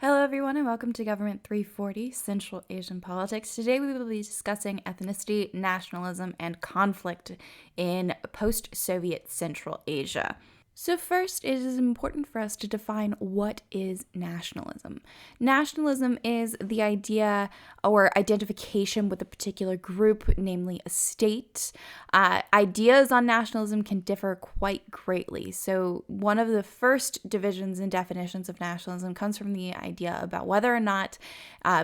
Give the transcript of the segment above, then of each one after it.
Hello, everyone, and welcome to Government 340 Central Asian Politics. Today, we will be discussing ethnicity, nationalism, and conflict in post Soviet Central Asia. So, first, it is important for us to define what is nationalism. Nationalism is the idea or identification with a particular group, namely a state. Ideas on nationalism can differ quite greatly. So, one of the first divisions and definitions of nationalism comes from the idea about whether or not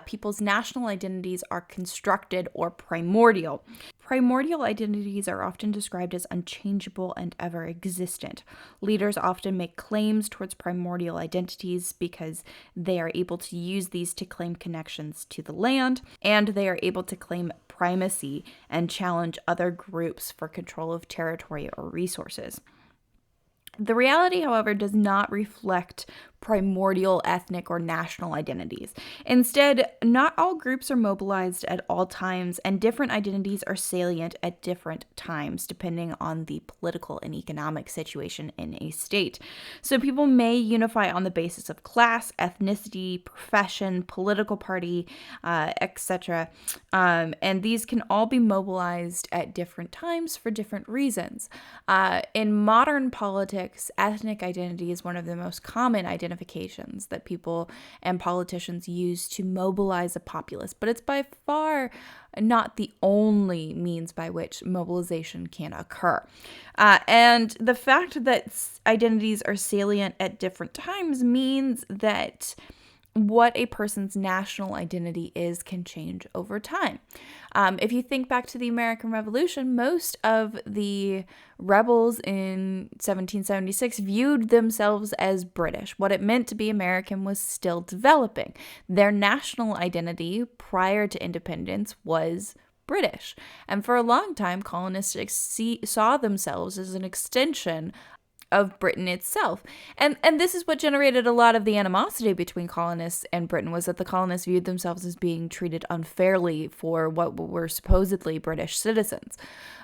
people's national identities are constructed or primordial. Primordial identities are often described as unchangeable and ever existent. Leaders often make claims towards primordial identities because they are able to use these to claim connections to the land, and they are able to claim primacy and challenge other groups for control of territory or resources. The reality, however, does not reflect primordial ethnic or national identities. Instead, not all groups are mobilized at all times, and different identities are salient at different times, depending on the political and economic situation in a state. So people may unify on the basis of class, ethnicity, profession, political party, etc. And these can all be mobilized at different times for different reasons. In modern politics, ethnic identity is one of the most common identifications that people and politicians use to mobilize a populace, but it's by far not the only means by which mobilization can occur. And the fact that identities are salient at different times means that what a person's national identity is can change over time. If you think back to the American Revolution, most of the rebels in 1776 viewed themselves as British. What it meant to be American was still developing. Their national identity prior to independence was British. And for a long time, colonists saw themselves as an extension of Britain itself. And this is what generated a lot of the animosity between colonists and Britain, was that the colonists viewed themselves as being treated unfairly for what were supposedly British citizens.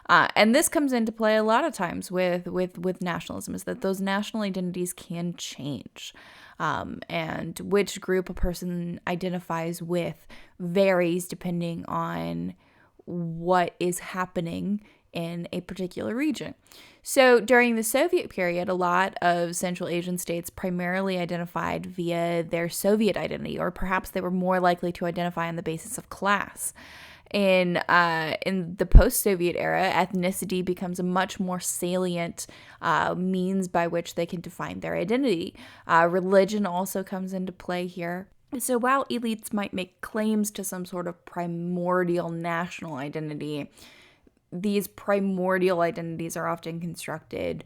And this comes into play a lot of times with nationalism, is that those national identities can change. And which group a person identifies with varies depending on what is happening in a particular region. So during the Soviet period, a lot of Central Asian states primarily identified via their Soviet identity, or perhaps they were more likely to identify on the basis of class. In the post-Soviet era, ethnicity becomes a much more salient means by which they can define their identity. Religion also comes into play here. So while elites might make claims to some sort of primordial national identity, these primordial identities are often constructed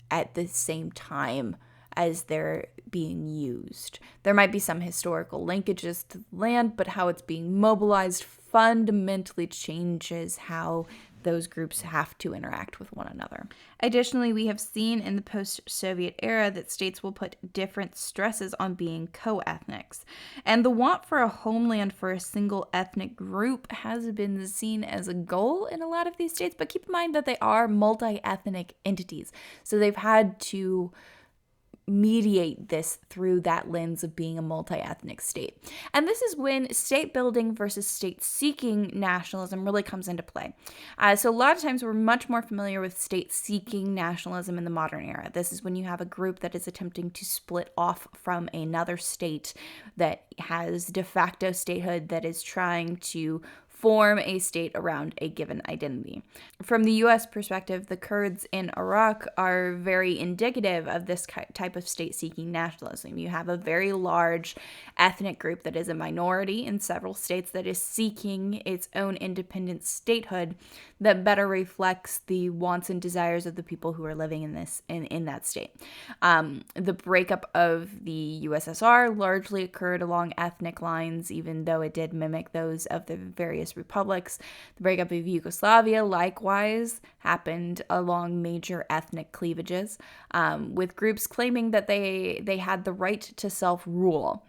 at the same time as they're being used. There might be some historical linkages to the land, but how it's being mobilized fundamentally changes how those groups have to interact with one another. Additionally, we have seen in the post-Soviet era that states will put different stresses on being co-ethnics. And the want for a homeland for a single ethnic group has been seen as a goal in a lot of these states, but keep in mind that they are multi-ethnic entities. So they've had to mediate this through that lens of being a multi-ethnic state. And this is when state building versus state seeking nationalism really comes into play. So a lot of times we're much more familiar with state seeking nationalism in the modern era. This is when you have a group that is attempting to split off from another state that has de facto statehood, that is trying to form a state around a given identity. From the US perspective, the Kurds in Iraq are very indicative of this type of state-seeking nationalism. You have a very large ethnic group that is a minority in several states that is seeking its own independent statehood that better reflects the wants and desires of the people who are living in that state. The breakup of the USSR largely occurred along ethnic lines, even though it did mimic those of the various republics. The breakup of Yugoslavia likewise happened along major ethnic cleavages, with groups claiming that they had the right to self-rule.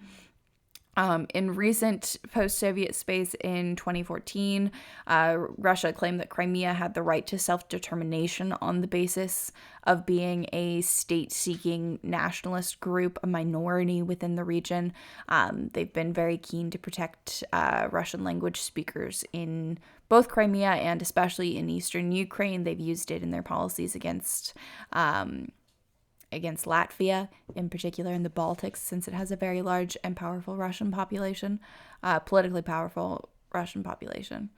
In recent post-Soviet space in 2014, Russia claimed that Crimea had the right to self-determination on the basis of being a state-seeking nationalist group, a minority within the region. They've been very keen to protect Russian language speakers in both Crimea and especially in eastern Ukraine. They've used it in their policies against Latvia, in particular in the Baltics, since it has a very large and powerful Russian population, politically powerful Russian population.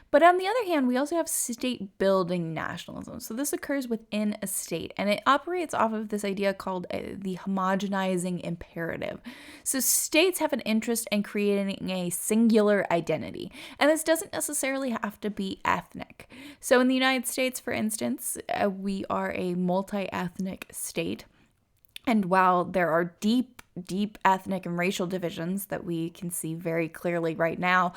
But on the other hand, we also have state-building nationalism. So this occurs within a state, and it operates off of this idea called the homogenizing imperative. So states have an interest in creating a singular identity, and this doesn't necessarily have to be ethnic. So in the United States, for instance, we are a multi-ethnic state. And while there are deep ethnic and racial divisions that we can see very clearly right now,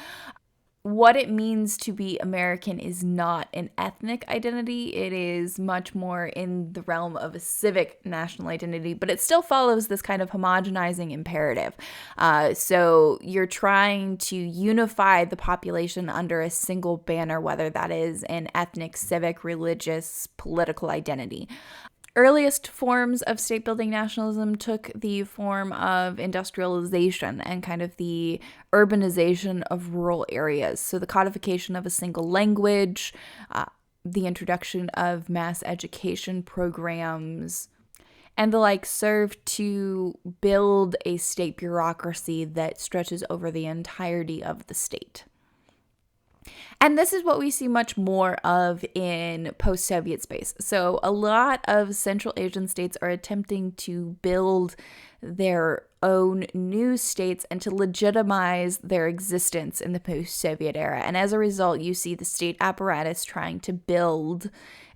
what it means to be American is not an ethnic identity. It is much more in the realm of a civic national identity, but it still follows this kind of homogenizing imperative. So you're trying to unify the population under a single banner, whether that is an ethnic, civic, religious, political identity. Earliest forms of state-building nationalism took the form of industrialization and kind of the urbanization of rural areas. So the codification of a single language, the introduction of mass education programs, and the like served to build a state bureaucracy that stretches over the entirety of the state. And this is what we see much more of in post-Soviet space. So a lot of Central Asian states are attempting to build their own new states and to legitimize their existence in the post-Soviet era. And as a result, you see the state apparatus trying to build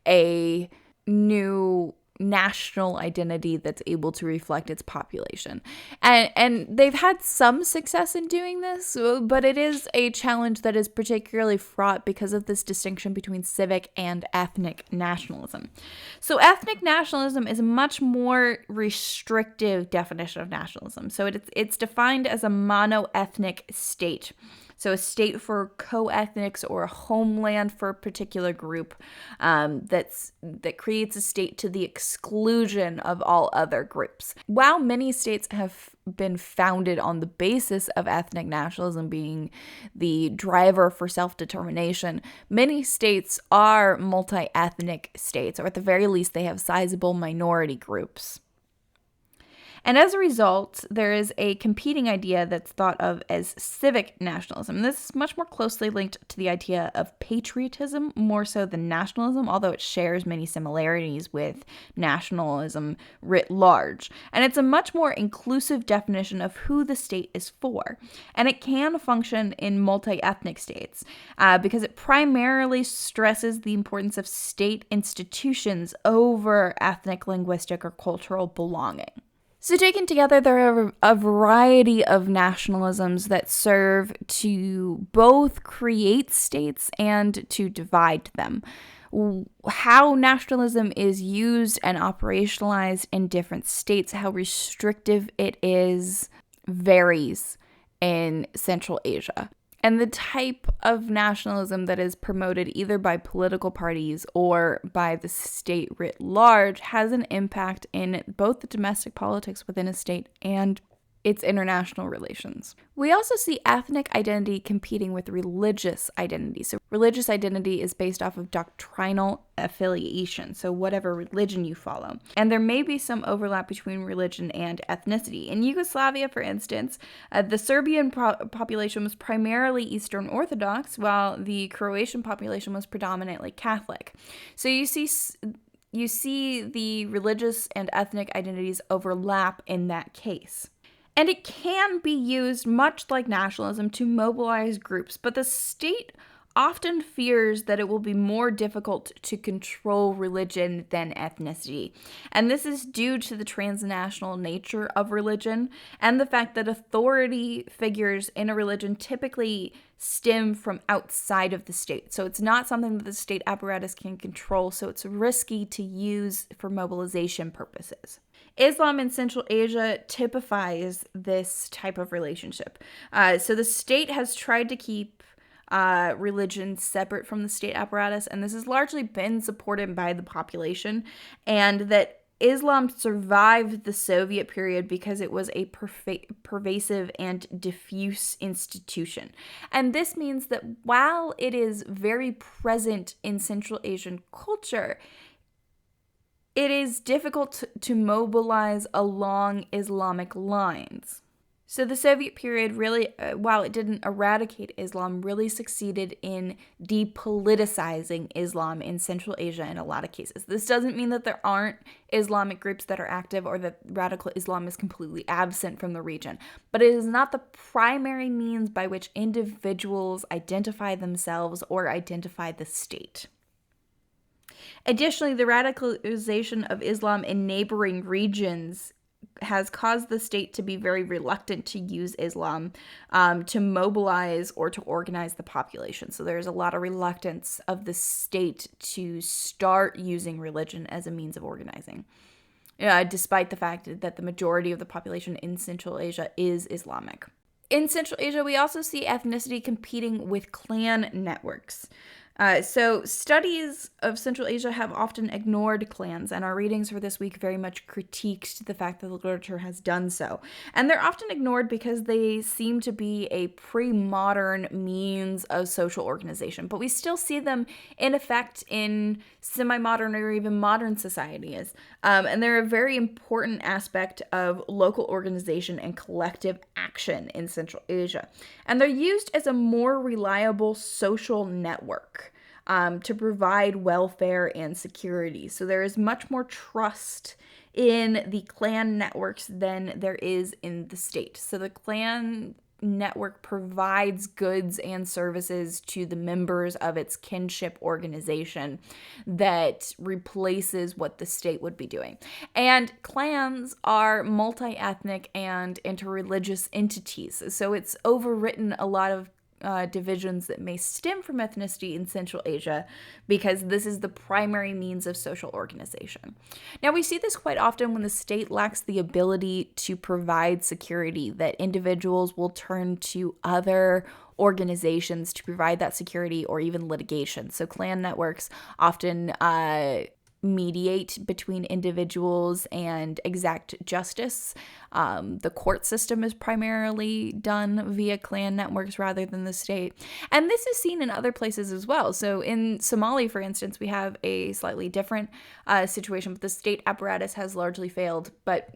a new national identity that's able to reflect its population. And they've had some success in doing this, but it is a challenge that is particularly fraught because of this distinction between civic and ethnic nationalism. So ethnic nationalism is a much more restrictive definition of nationalism. So it's defined as a mono-ethnic state. So a state for co-ethnics or a homeland for a particular group that creates a state to the exclusion of all other groups. While many states have been founded on the basis of ethnic nationalism being the driver for self-determination, many states are multi-ethnic states, or at the very least they have sizable minority groups. And as a result, there is a competing idea that's thought of as civic nationalism. This is much more closely linked to the idea of patriotism, more so than nationalism, although it shares many similarities with nationalism writ large. And it's a much more inclusive definition of who the state is for. And it can function in multi-ethnic states because it primarily stresses the importance of state institutions over ethnic, linguistic, or cultural belonging. So taken together, there are a variety of nationalisms that serve to both create states and to divide them. How nationalism is used and operationalized in different states, how restrictive it is, varies in Central Asia. And the type of nationalism that is promoted either by political parties or by the state writ large has an impact in both the domestic politics within a state and its international relations. We also see ethnic identity competing with religious identity. So religious identity is based off of doctrinal affiliation, so whatever religion you follow. And there may be some overlap between religion and ethnicity. In Yugoslavia, for instance, the Serbian population was primarily Eastern Orthodox, while the Croatian population was predominantly Catholic. So you see the religious and ethnic identities overlap in that case. And it can be used, much like nationalism, to mobilize groups, but the state often fears that it will be more difficult to control religion than ethnicity. And this is due to the transnational nature of religion and the fact that authority figures in a religion typically stem from outside of the state. So it's not something that the state apparatus can control, so it's risky to use for mobilization purposes. Islam in Central Asia typifies this type of relationship. So the state has tried to keep religion separate from the state apparatus, and this has largely been supported by the population, and that Islam survived the Soviet period because it was a pervasive and diffuse institution. And this means that while it is very present in Central Asian culture, it is difficult to mobilize along Islamic lines. So the Soviet period really, while it didn't eradicate Islam, really succeeded in depoliticizing Islam in Central Asia in a lot of cases. This doesn't mean that there aren't Islamic groups that are active or that radical Islam is completely absent from the region, but it is not the primary means by which individuals identify themselves or identify the state. Additionally, the radicalization of Islam in neighboring regions has caused the state to be very reluctant to use Islam to mobilize or to organize the population. So there's a lot of reluctance of the state to start using religion as a means of organizing, despite the fact that the majority of the population in Central Asia is Islamic. In Central Asia, we also see ethnicity competing with clan networks. So studies of Central Asia have often ignored clans, and our readings for this week very much critiqued the fact that the literature has done so. And they're often ignored because they seem to be a pre-modern means of social organization, but we still see them in effect in semi-modern or even modern societies. And they're a very important aspect of local organization and collective action in Central Asia. And they're used as a more reliable social network to provide welfare and security. So there is much more trust in the clan networks than there is in the state. So the clan network provides goods and services to the members of its kinship organization that replaces what the state would be doing. And clans are multi-ethnic and interreligious entities. So it's overwritten a lot of divisions that may stem from ethnicity in Central Asia because this is the primary means of social organization. Now, we see this quite often when the state lacks the ability to provide security, that individuals will turn to other organizations to provide that security or even litigation. So clan networks often mediate between individuals and exact justice. The court system is primarily done via clan networks rather than the state. And this is seen in other places as well. So in Somalia, for instance, we have a slightly different situation, but the state apparatus has largely failed. But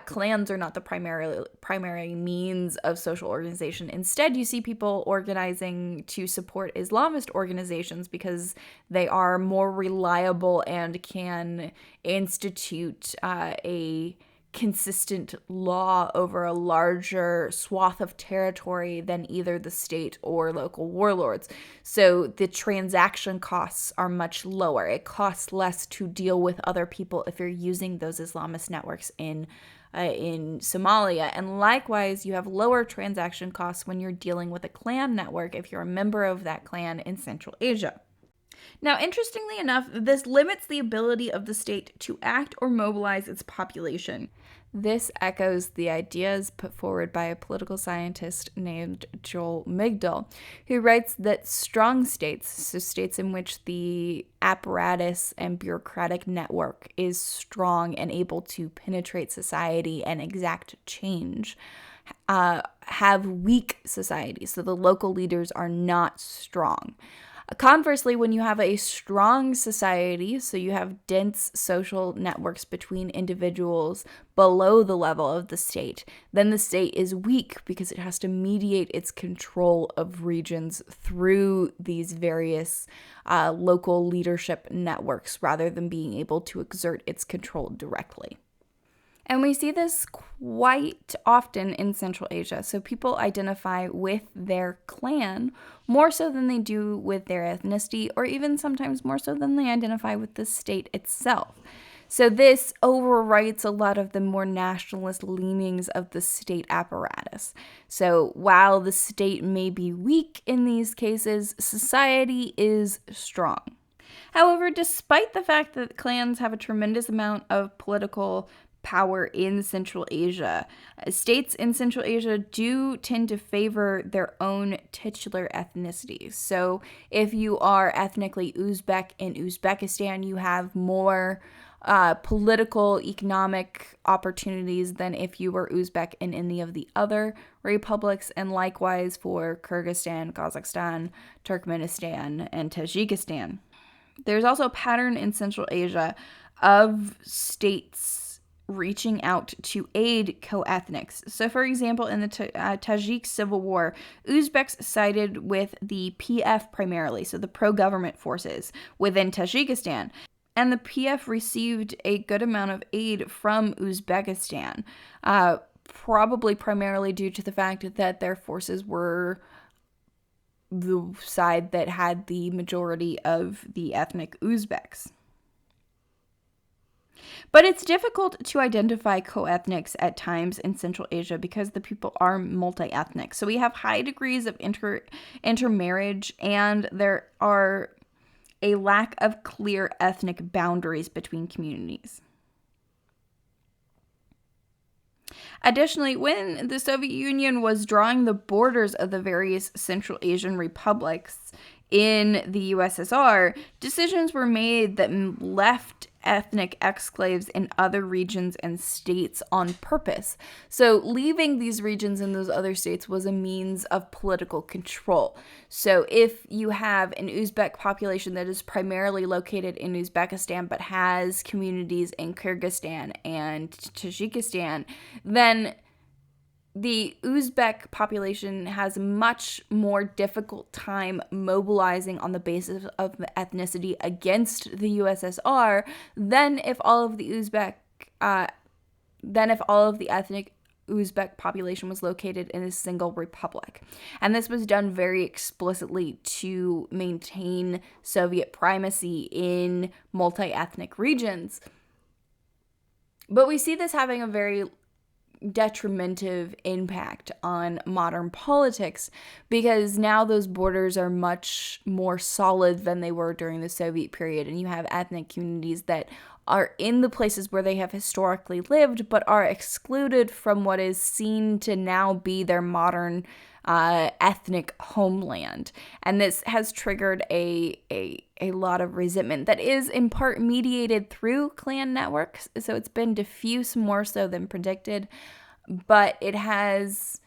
clans are not the primary means of social organization. Instead, you see people organizing to support Islamist organizations because they are more reliable and can institute a consistent law over a larger swath of territory than either the state or local warlords. So the transaction costs are much lower. It costs less to deal with other people if you're using those Islamist networks in Somalia. And likewise, you have lower transaction costs when you're dealing with a clan network if you're a member of that clan in Central Asia. Now, interestingly enough, this limits the ability of the state to act or mobilize its population. This echoes the ideas put forward by a political scientist named Joel Migdal, who writes that strong states, so states in which the apparatus and bureaucratic network is strong and able to penetrate society and exact change, have weak societies, so the local leaders are not strong. Conversely, when you have a strong society, so you have dense social networks between individuals below the level of the state, then the state is weak because it has to mediate its control of regions through these various local leadership networks rather than being able to exert its control directly. And we see this quite often in Central Asia. So people identify with their clan more so than they do with their ethnicity, or even sometimes more so than they identify with the state itself. So this overwrites a lot of the more nationalist leanings of the state apparatus. So while the state may be weak in these cases, society is strong. However, despite the fact that clans have a tremendous amount of political power in Central Asia. States in Central Asia do tend to favor their own titular ethnicities. So if you are ethnically Uzbek in Uzbekistan, you have more political, economic opportunities than if you were Uzbek in any of the other republics, and likewise for Kyrgyzstan, Kazakhstan, Turkmenistan, and Tajikistan. There's also a pattern in Central Asia of states reaching out to aid co-ethnics. So, for example, in the Tajik Civil War, Uzbeks sided with the PF primarily, so the pro-government forces within Tajikistan. And the PF received a good amount of aid from Uzbekistan, probably primarily due to the fact that their forces were the side that had the majority of the ethnic Uzbeks. But it's difficult to identify co-ethnics at times in Central Asia because the people are multi-ethnic. So we have high degrees of intermarriage, and there are a lack of clear ethnic boundaries between communities. Additionally, when the Soviet Union was drawing the borders of the various Central Asian republics in the USSR, decisions were made that left ethnic exclaves in other regions and states on purpose. So leaving these regions in those other states was a means of political control. So if you have an Uzbek population that is primarily located in Uzbekistan but has communities in Kyrgyzstan and Tajikistan, then the Uzbek population has a much more difficult time mobilizing on the basis of ethnicity against the USSR than if all of the ethnic Uzbek population was located in a single republic. And this was done very explicitly to maintain Soviet primacy in multi-ethnic regions. But we see this having a very detrimental impact on modern politics because now those borders are much more solid than they were during the Soviet period, and you have ethnic communities that are in the places where they have historically lived but are excluded from what is seen to now be their modern ethnic homeland. And this has triggered a lot of resentment that is in part mediated through clan networks. So it's been diffuse more so than predicted, but it has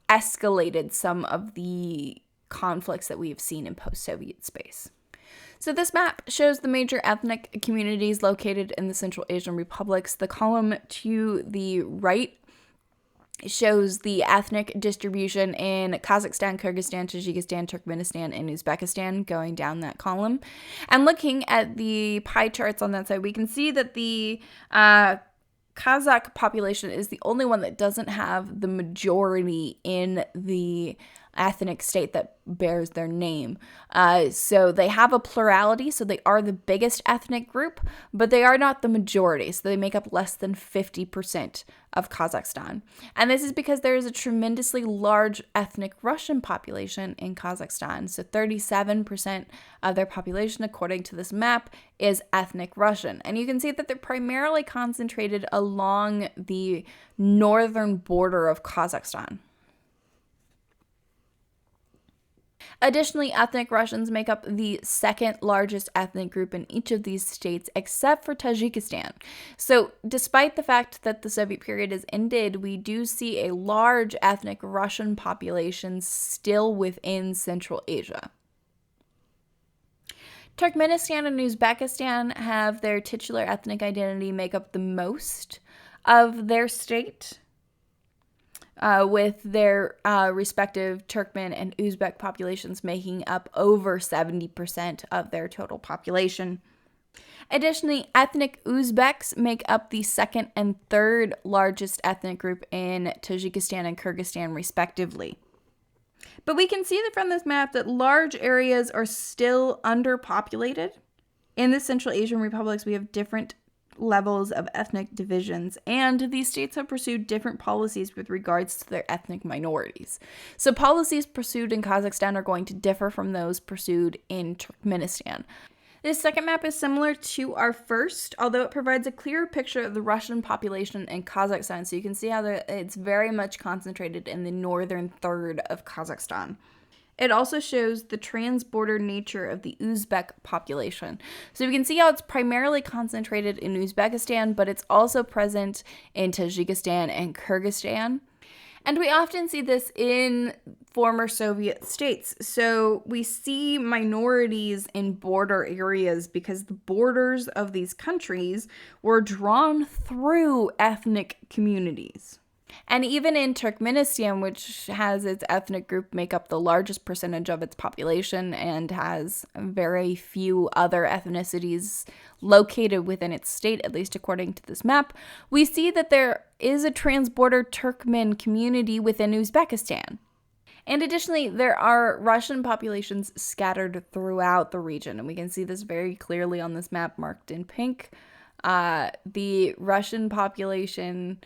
escalated some of the conflicts that we have seen in post-Soviet space. So this map shows the major ethnic communities located in the Central Asian republics. The column to the right shows the ethnic distribution in Kazakhstan, Kyrgyzstan, Tajikistan, Turkmenistan, and Uzbekistan, going down that column. And looking at the pie charts on that side, we can see that the Kazakh population is the only one that doesn't have the majority in the ethnic state that bears their name. So they have a plurality, so they are the biggest ethnic group, but they are not the majority, so they make up less than 50% of Kazakhstan. And this is because there is a tremendously large ethnic Russian population in Kazakhstan. So 37% of their population, according to this map, is ethnic Russian. And you can see that they're primarily concentrated along the northern border of Kazakhstan. Additionally, ethnic Russians make up the second largest ethnic group in each of these states, except for Tajikistan. So despite the fact that the Soviet period has ended, we do see a large ethnic Russian population still within Central Asia. Turkmenistan and Uzbekistan have their titular ethnic identity make up the most of their state, with their respective Turkmen and Uzbek populations making up over 70% of their total population. Additionally, ethnic Uzbeks make up the second and third largest ethnic group in Tajikistan and Kyrgyzstan, respectively. But we can see that from this map that large areas are still underpopulated. In the Central Asian republics, we have different levels of ethnic divisions, and these states have pursued different policies with regards to their ethnic minorities. So policies pursued in Kazakhstan are going to differ from those pursued in Turkmenistan. This second map is similar to our first, although it provides a clearer picture of the Russian population in Kazakhstan. So you can see how it's very much concentrated in the northern third of Kazakhstan. It also shows the trans-border nature of the Uzbek population. So you can see how it's primarily concentrated in Uzbekistan, but it's also present in Tajikistan and Kyrgyzstan. And we often see this in former Soviet states. So we see minorities in border areas because the borders of these countries were drawn through ethnic communities. And even in Turkmenistan, which has its ethnic group make up the largest percentage of its population and has very few other ethnicities located within its state, at least according to this map, we see that there is a transborder Turkmen community within Uzbekistan. And additionally, there are Russian populations scattered throughout the region, and we can see this very clearly on this map marked in pink. The Russian population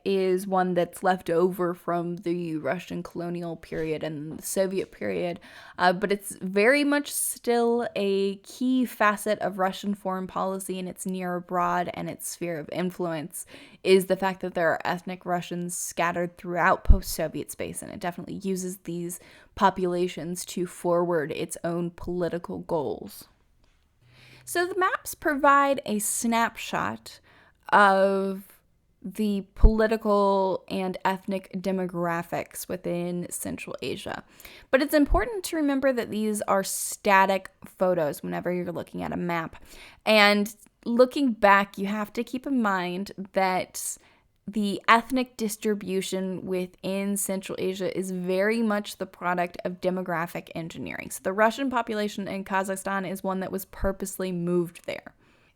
is one that's left over from the Russian colonial period and the Soviet period, but it's very much still a key facet of Russian foreign policy in its near abroad and its sphere of influence is the fact that there are ethnic Russians scattered throughout post-Soviet space, and it definitely uses these populations to forward its own political goals. So the maps provide a snapshot of the political and ethnic demographics within Central Asia. But it's important to remember that these are static photos whenever you're looking at a map. And looking back, you have to keep in mind that the ethnic distribution within Central Asia is very much the product of demographic engineering. So the Russian population in Kazakhstan is one that was purposely moved there.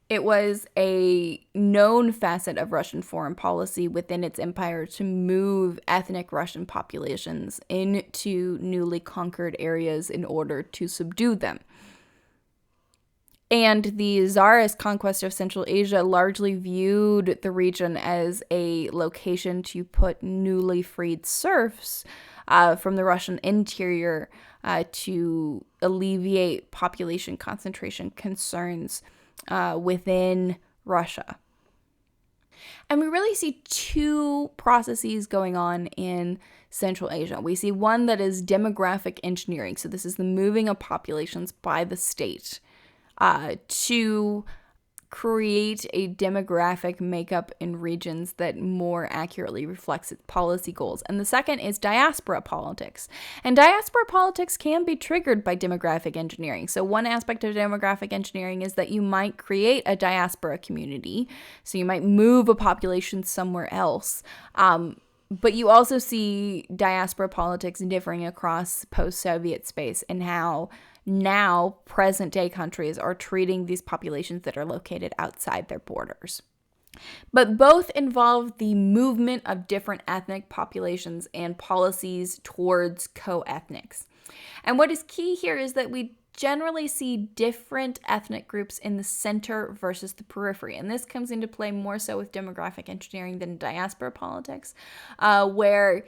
It was a known facet of Russian foreign policy within its empire to move ethnic Russian populations into newly conquered areas in order to subdue them. And the Tsarist conquest of Central Asia largely viewed the region as a location to put newly freed serfs from the Russian interior to alleviate population concentration concerns within Russia. And we really see two processes going on in Central Asia. We see one that is demographic engineering. So this is the moving of populations by the state to create a demographic makeup in regions that more accurately reflects its policy goals. And the second is diaspora politics. And diaspora politics can be triggered by demographic engineering. So one aspect of demographic engineering is that you might create a diaspora community. So you might move a population somewhere else. But you also see diaspora politics differing across post-Soviet space and how now present-day countries are treating these populations that are located outside their borders. But both involve the movement of different ethnic populations and policies towards co-ethnics. And what is key here is that we generally see different ethnic groups in the center versus the periphery. And this comes into play more so with demographic engineering than diaspora politics, where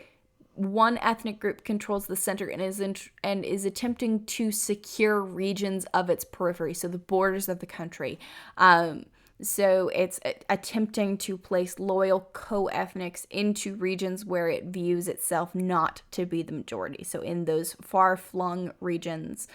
one ethnic group controls the center and is attempting to secure regions of its periphery, so the borders of the country. So it's attempting to place loyal co-ethnics into regions where it views itself not to be the majority, so in those far-flung regions.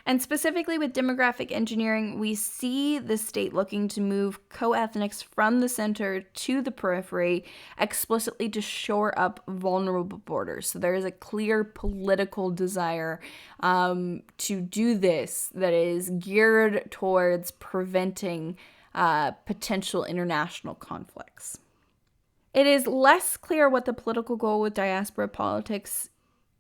And specifically with demographic engineering, we see the state looking to move co-ethnics from the center to the periphery explicitly to shore up vulnerable borders. So there is a clear political desire to do this that is geared towards preventing potential international conflicts. It is less clear what the political goal with diaspora politics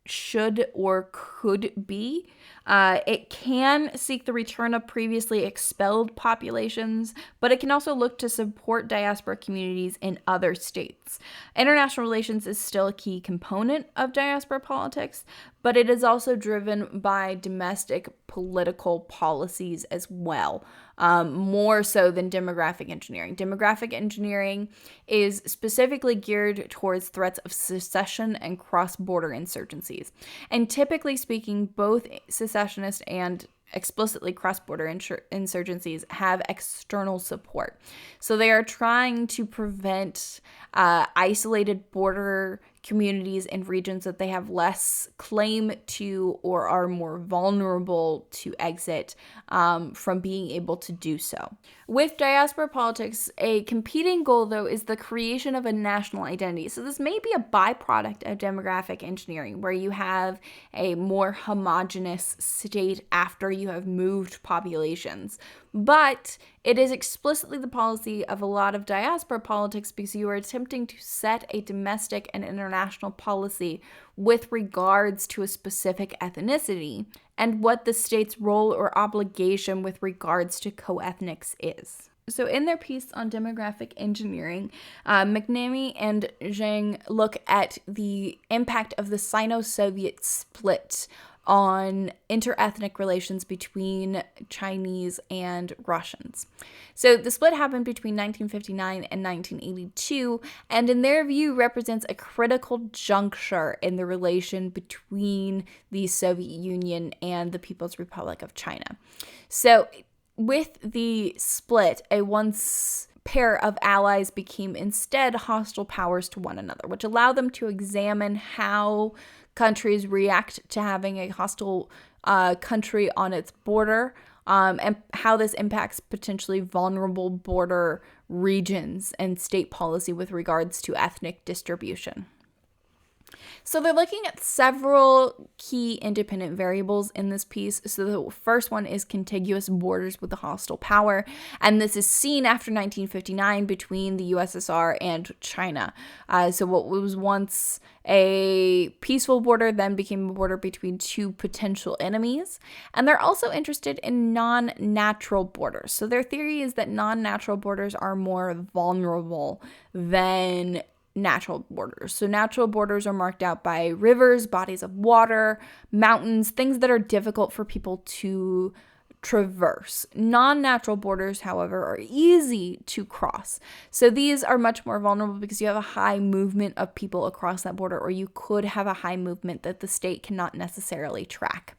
should or could be. It can seek the return of previously expelled populations, but it can also look to support diaspora communities in other states. International relations is still a key component of diaspora politics, but it is also driven by domestic political policies as well, more so than demographic engineering. Demographic engineering is specifically geared towards threats of secession and cross-border insurgencies. And typically speaking, both secessionist and explicitly cross-border insurgencies have external support. So they are trying to prevent isolated border communities in regions that they have less claim to or are more vulnerable to exit from being able to do so. With diaspora politics, a competing goal, though, is the creation of a national identity. So this may be a byproduct of demographic engineering, where you have a more homogenous state after you have moved populations. But it is explicitly the policy of a lot of diaspora politics because you are attempting to set a domestic and international policy with regards to a specific ethnicity and what the state's role or obligation with regards to co-ethnics is. So in their piece on demographic engineering, McNamee and Zhang look at the impact of the Sino-Soviet split on interethnic relations between Chinese and Russians. So the split happened between 1959 and 1982, and in their view represents a critical juncture in the relation between the Soviet Union and the People's Republic of China. So with the split, a once pair of allies became instead hostile powers to one another, which allowed them to examine how countries react to having a hostile country on its border, and how this impacts potentially vulnerable border regions and state policy with regards to ethnic distribution. So they're looking at several key independent variables in this piece. So the first one is contiguous borders with a hostile power, and this is seen after 1959 between the USSR and China. So what was once a peaceful border then became a border between two potential enemies. And they're also interested in non-natural borders. So their theory is that non-natural borders are more vulnerable than natural borders. So natural borders are marked out by rivers, bodies of water, mountains, things that are difficult for people to traverse. Non-natural borders, however, are easy to cross. So these are much more vulnerable because you have a high movement of people across that border, or you could have a high movement that the state cannot necessarily track.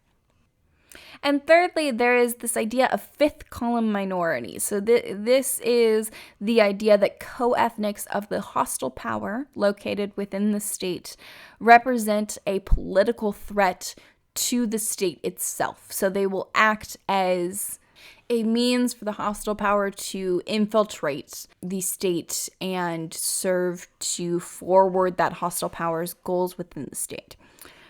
And thirdly, there is this idea of fifth column minorities. So this is the idea that co-ethnics of the hostile power located within the state represent a political threat to the state itself. So they will act as a means for the hostile power to infiltrate the state and serve to forward that hostile power's goals within the state.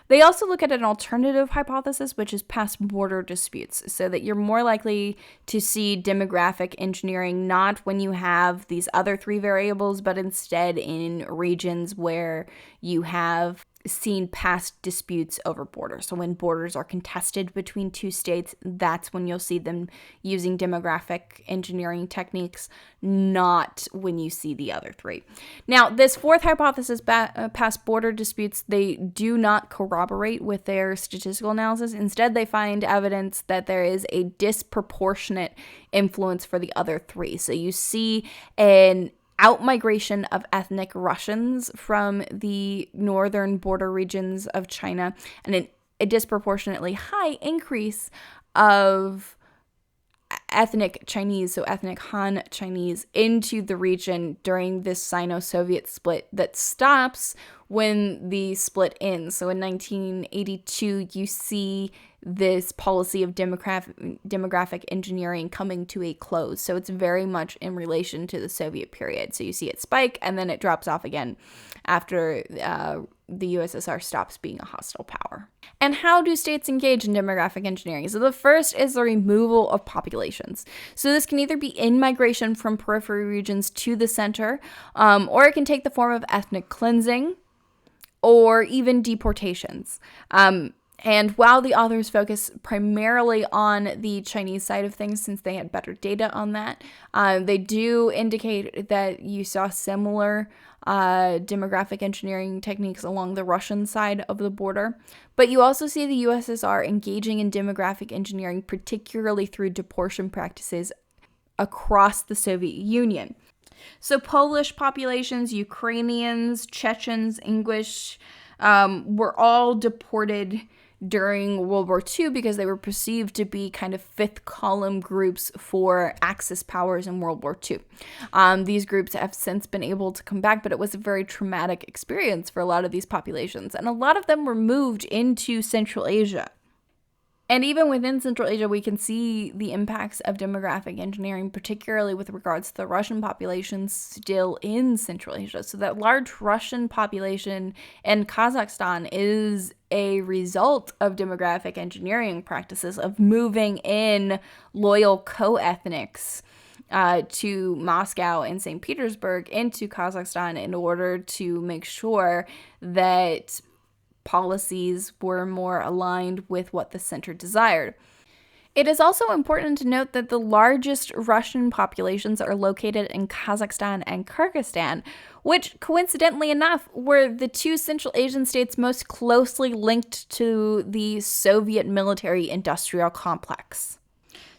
They also look at an alternative hypothesis, which is past border disputes, so that you're more likely to see demographic engineering not when you have these other three variables, but instead in regions where you have seen past disputes over borders. So when borders are contested between two states, that's when you'll see them using demographic engineering techniques, not when you see the other three. Now, this fourth hypothesis, past border disputes, they do not corroborate with their statistical analysis. Instead, they find evidence that there is a disproportionate influence for the other three. So you see an outmigration of ethnic Russians from the northern border regions of China, and a disproportionately high increase of ethnic Chinese, so ethnic Han Chinese, into the region during this Sino-Soviet split that stops when the split ends. So in 1982, you see this policy of demographic engineering coming to a close. So it's very much in relation to the Soviet period. So you see it spike and then it drops off again after the USSR stops being a hostile power. And how do states engage in demographic engineering? So the first is the removal of populations. So this can either be in-migration from periphery regions to the center, or it can take the form of ethnic cleansing, or even deportations. And while the authors focus primarily on the Chinese side of things, since they had better data on that, they do indicate that you saw similar demographic engineering techniques along the Russian side of the border. But you also see the USSR engaging in demographic engineering, particularly through deportation practices across the Soviet Union. So Polish populations, Ukrainians, Chechens, English were all deported during World War II because they were perceived to be kind of fifth column groups for Axis powers in World War II. These groups have since been able to come back, but it was a very traumatic experience for a lot of these populations. And a lot of them were moved into Central Asia. And even within Central Asia, we can see the impacts of demographic engineering, particularly with regards to the Russian population still in Central Asia. So that large Russian population in Kazakhstan is a result of demographic engineering practices of moving in loyal co-ethnics to Moscow and St. Petersburg into Kazakhstan in order to make sure that policies were more aligned with what the center desired. It is also important to note that the largest Russian populations are located in Kazakhstan and Kyrgyzstan, which coincidentally enough were the two Central Asian states most closely linked to the Soviet military-industrial complex.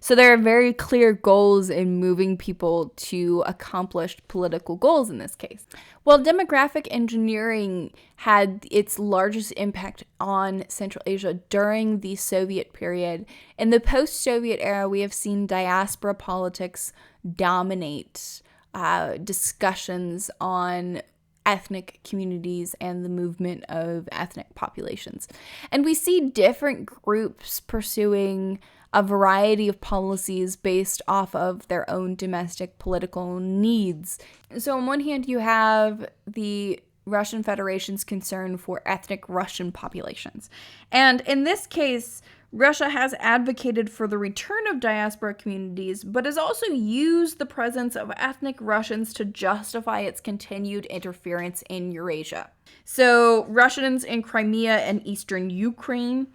So there are very clear goals in moving people to accomplished political goals in this case. While demographic engineering had its largest impact on Central Asia during the Soviet period, in the post-Soviet era, we have seen diaspora politics dominate discussions on ethnic communities and the movement of ethnic populations. And we see different groups pursuing a variety of policies based off of their own domestic political needs. So on one hand, you have the Russian Federation's concern for ethnic Russian populations. And in this case, Russia has advocated for the return of diaspora communities, but has also used the presence of ethnic Russians to justify its continued interference in Eurasia. So Russians in Crimea and eastern Ukraine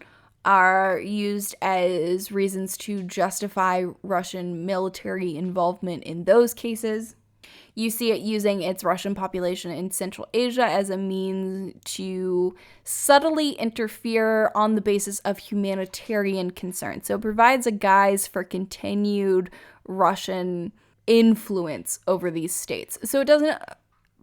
are used as reasons to justify Russian military involvement in those cases. You see it using its Russian population in Central Asia as a means to subtly interfere on the basis of humanitarian concern. So it provides a guise for continued Russian influence over these states. So it doesn't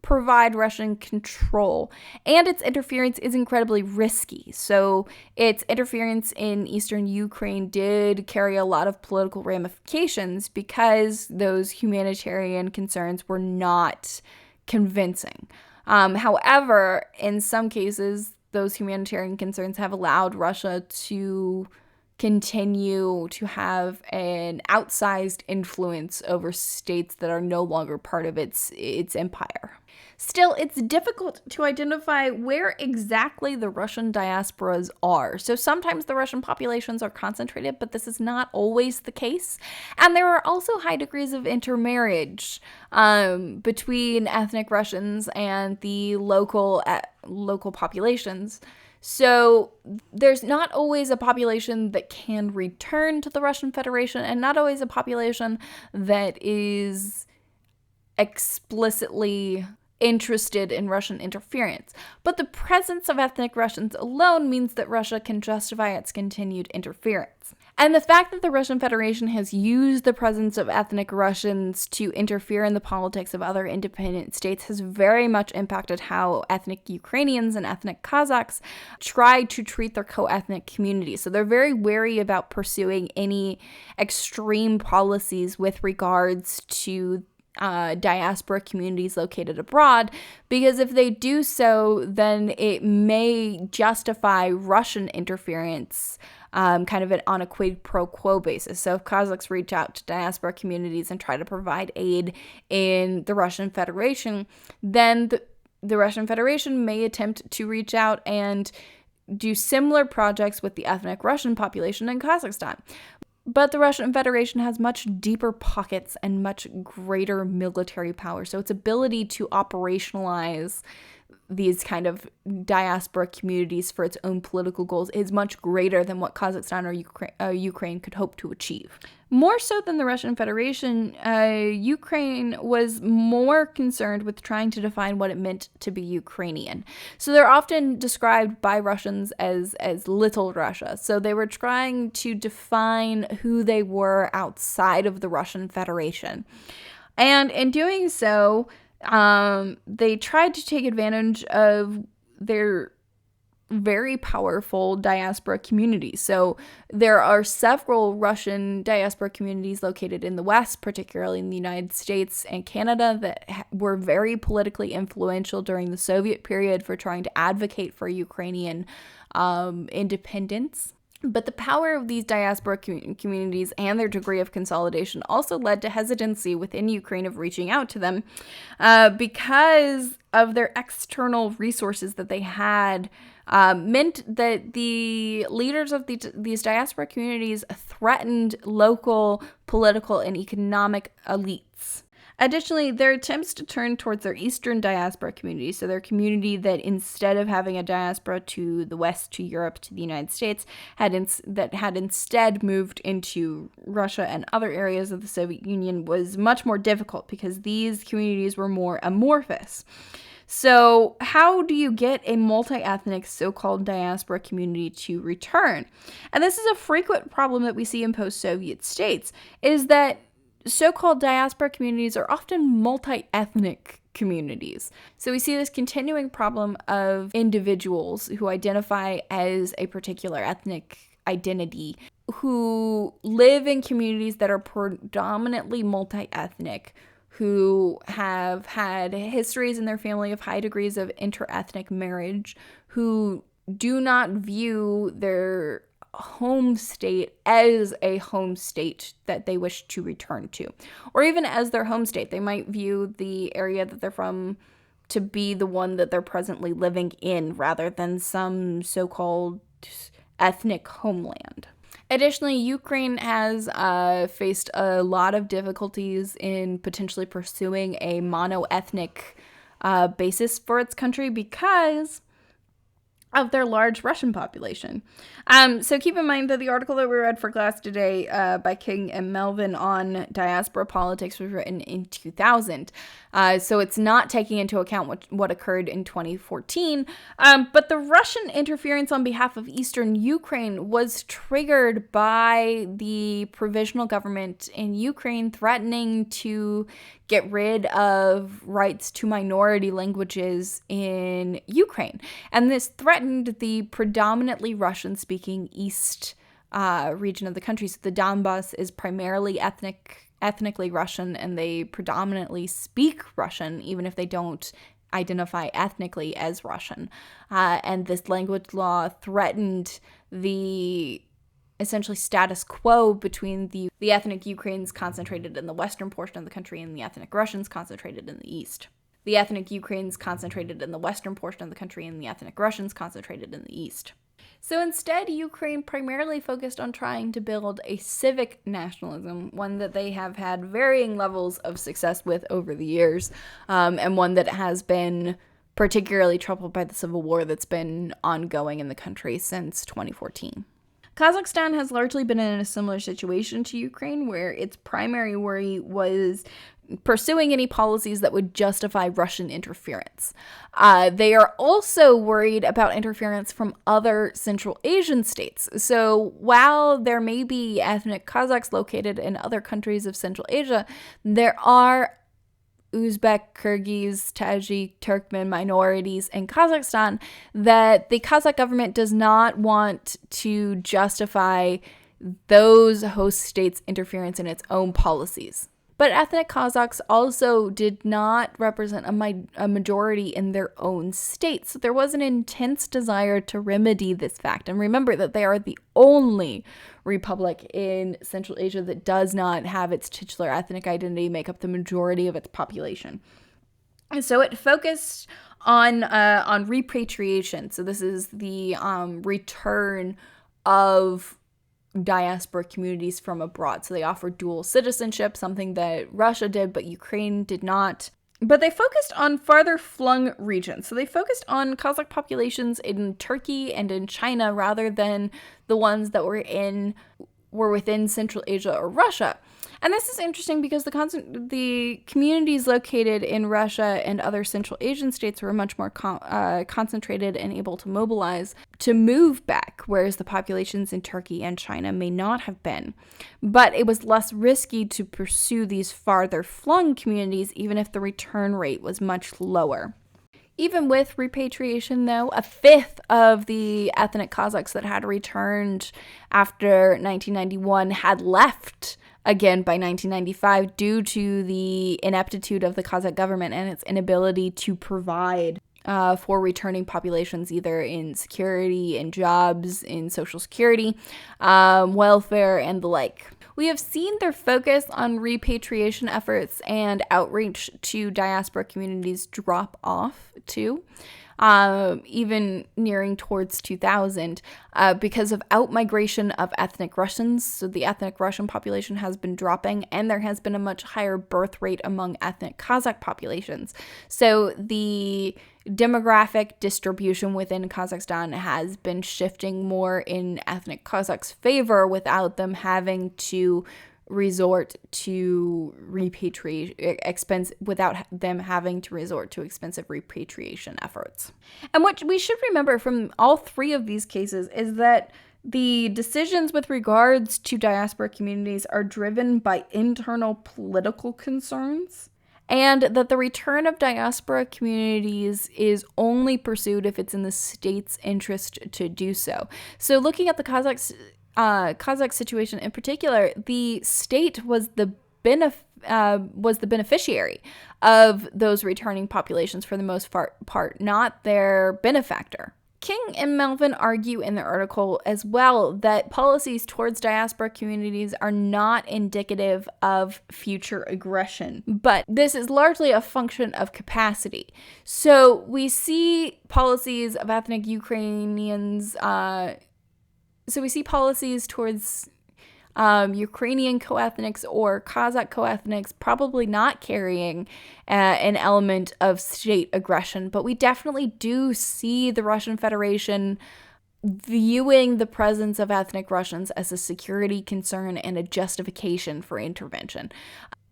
provide Russian control, and its interference is incredibly risky. So its interference in eastern Ukraine did carry a lot of political ramifications because those humanitarian concerns were not convincing. However, in some cases, those humanitarian concerns have allowed Russia to continue to have an outsized influence over states that are no longer part of its empire. Still, it's difficult to identify where exactly the Russian diasporas are. So sometimes the Russian populations are concentrated, but this is not always the case. And there are also high degrees of intermarriage between ethnic Russians and the local populations. So there's not always a population that can return to the Russian Federation, and not always a population that is explicitly interested in Russian interference. But the presence of ethnic Russians alone means that Russia can justify its continued interference. And the fact that the Russian Federation has used the presence of ethnic Russians to interfere in the politics of other independent states has very much impacted how ethnic Ukrainians and ethnic Kazakhs try to treat their co-ethnic communities. So they're very wary about pursuing any extreme policies with regards to diaspora communities located abroad, because if they do so, then it may justify Russian interference kind of on a quid pro quo basis. So if Kazakhs reach out to diaspora communities and try to provide aid in the Russian Federation, then the Russian Federation may attempt to reach out and do similar projects with the ethnic Russian population in Kazakhstan. But the Russian Federation has much deeper pockets and much greater military power. So its ability to operationalize these kind of diaspora communities for its own political goals is much greater than what Kazakhstan or Ukraine could hope to achieve. More so than the Russian Federation, Ukraine was more concerned with trying to define what it meant to be Ukrainian. So they're often described by Russians as Little Russia. So they were trying to define who they were outside of the Russian Federation. And in doing so, they tried to take advantage of their very powerful diaspora communities. So there are several Russian diaspora communities located in the West, particularly in the United States and Canada, that were very politically influential during the Soviet period for trying to advocate for Ukrainian independence. But the power of these diaspora communities and their degree of consolidation also led to hesitancy within Ukraine of reaching out to them because of their external resources that they had. Meant that the leaders of these diaspora communities threatened local political and economic elites. Additionally, their attempts to turn towards their eastern diaspora community, so their community that instead of having a diaspora to the West, to Europe, to the United States, had instead moved into Russia and other areas of the Soviet Union, was much more difficult because these communities were more amorphous. So how do you get a multi-ethnic so-called diaspora community to return? And this is a frequent problem that we see in post-Soviet states, is that so-called diaspora communities are often multi-ethnic communities. So we see this continuing problem of individuals who identify as a particular ethnic identity, who live in communities that are predominantly multi-ethnic, who have had histories in their family of high degrees of inter-ethnic marriage, who do not view their home state as a home state that they wish to return to, or even as their home state. They might view the area that they're from to be the one that they're presently living in rather than some so-called ethnic homeland. Additionally, Ukraine has faced a lot of difficulties in potentially pursuing a mono-ethnic basis for its country because of their large Russian population. So keep in mind that the article that we read for class today by King and Melvin on diaspora politics was written in 2000. So it's not taking into account what occurred in 2014. But the Russian interference on behalf of Eastern Ukraine was triggered by the provisional government in Ukraine threatening to get rid of rights to minority languages in Ukraine. And this threatened the predominantly Russian-speaking east region of the country. So the Donbass is primarily ethnically Russian, and they predominantly speak Russian, even if they don't identify ethnically as Russian. And this language law threatened the essentially status quo between the ethnic Ukrainians concentrated in the western portion of the country and the ethnic Russians concentrated in the east. The ethnic Ukrainians concentrated in the western portion of the country and the ethnic Russians concentrated in the east. So instead, Ukraine primarily focused on trying to build a civic nationalism, one that they have had varying levels of success with over the years, and one that has been particularly troubled by the civil war that's been ongoing in the country since 2014. Kazakhstan has largely been in a similar situation to Ukraine, where its primary worry was pursuing any policies that would justify Russian interference. They are also worried about interference from other Central Asian states. So while there may be ethnic Kazakhs located in other countries of Central Asia, there are Uzbek, Kyrgyz, Tajik, Turkmen minorities in Kazakhstan that the Kazakh government does not want to justify those host states' interference in its own policies. But ethnic Kazakhs also did not represent a majority in their own state. So there was an intense desire to remedy this fact. And remember that they are the only republic in Central Asia that does not have its titular ethnic identity make up the majority of its population. And so it focused on repatriation. So this is the return of diaspora communities from abroad. So they offered dual citizenship, something that Russia did, but Ukraine did not. But they focused on farther flung regions. So they focused on Kazakh populations in Turkey and in China rather than the ones that were within Central Asia or Russia. And this is interesting because the communities located in Russia and other Central Asian states were much more concentrated and able to mobilize to move back, whereas the populations in Turkey and China may not have been. But it was less risky to pursue these farther flung communities, even if the return rate was much lower. Even with repatriation, though, a fifth of the ethnic Kazakhs that had returned after 1991 had left again by 1995 due to the ineptitude of the Kazakh government and its inability to provide for returning populations, either in security, in jobs, in social security, welfare, and the like. We have seen their focus on repatriation efforts and outreach to diaspora communities drop off too, even nearing towards 2000, because of outmigration of ethnic Russians. So the ethnic Russian population has been dropping, and there has been a much higher birth rate among ethnic Kazakh populations. So the demographic distribution within Kazakhstan has been shifting more in ethnic Kazakhs' favor without them having to resort to expensive repatriation efforts. And what we should remember from all three of these cases is that the decisions with regards to diaspora communities are driven by internal political concerns, and that the return of diaspora communities is only pursued if it's in the state's interest to do so. So looking at the Kazakh situation in particular, the state was the beneficiary of those returning populations for the most part, not their benefactor. King and Melvin argue in the article as well that policies towards diaspora communities are not indicative of future aggression, but this is largely a function of capacity. So we see policies of ethnic Ukrainians, so we see policies towards Ukrainian co-ethnics or Kazakh co-ethnics probably not carrying an element of state aggression, but we definitely do see the Russian Federation viewing the presence of ethnic Russians as a security concern and a justification for intervention.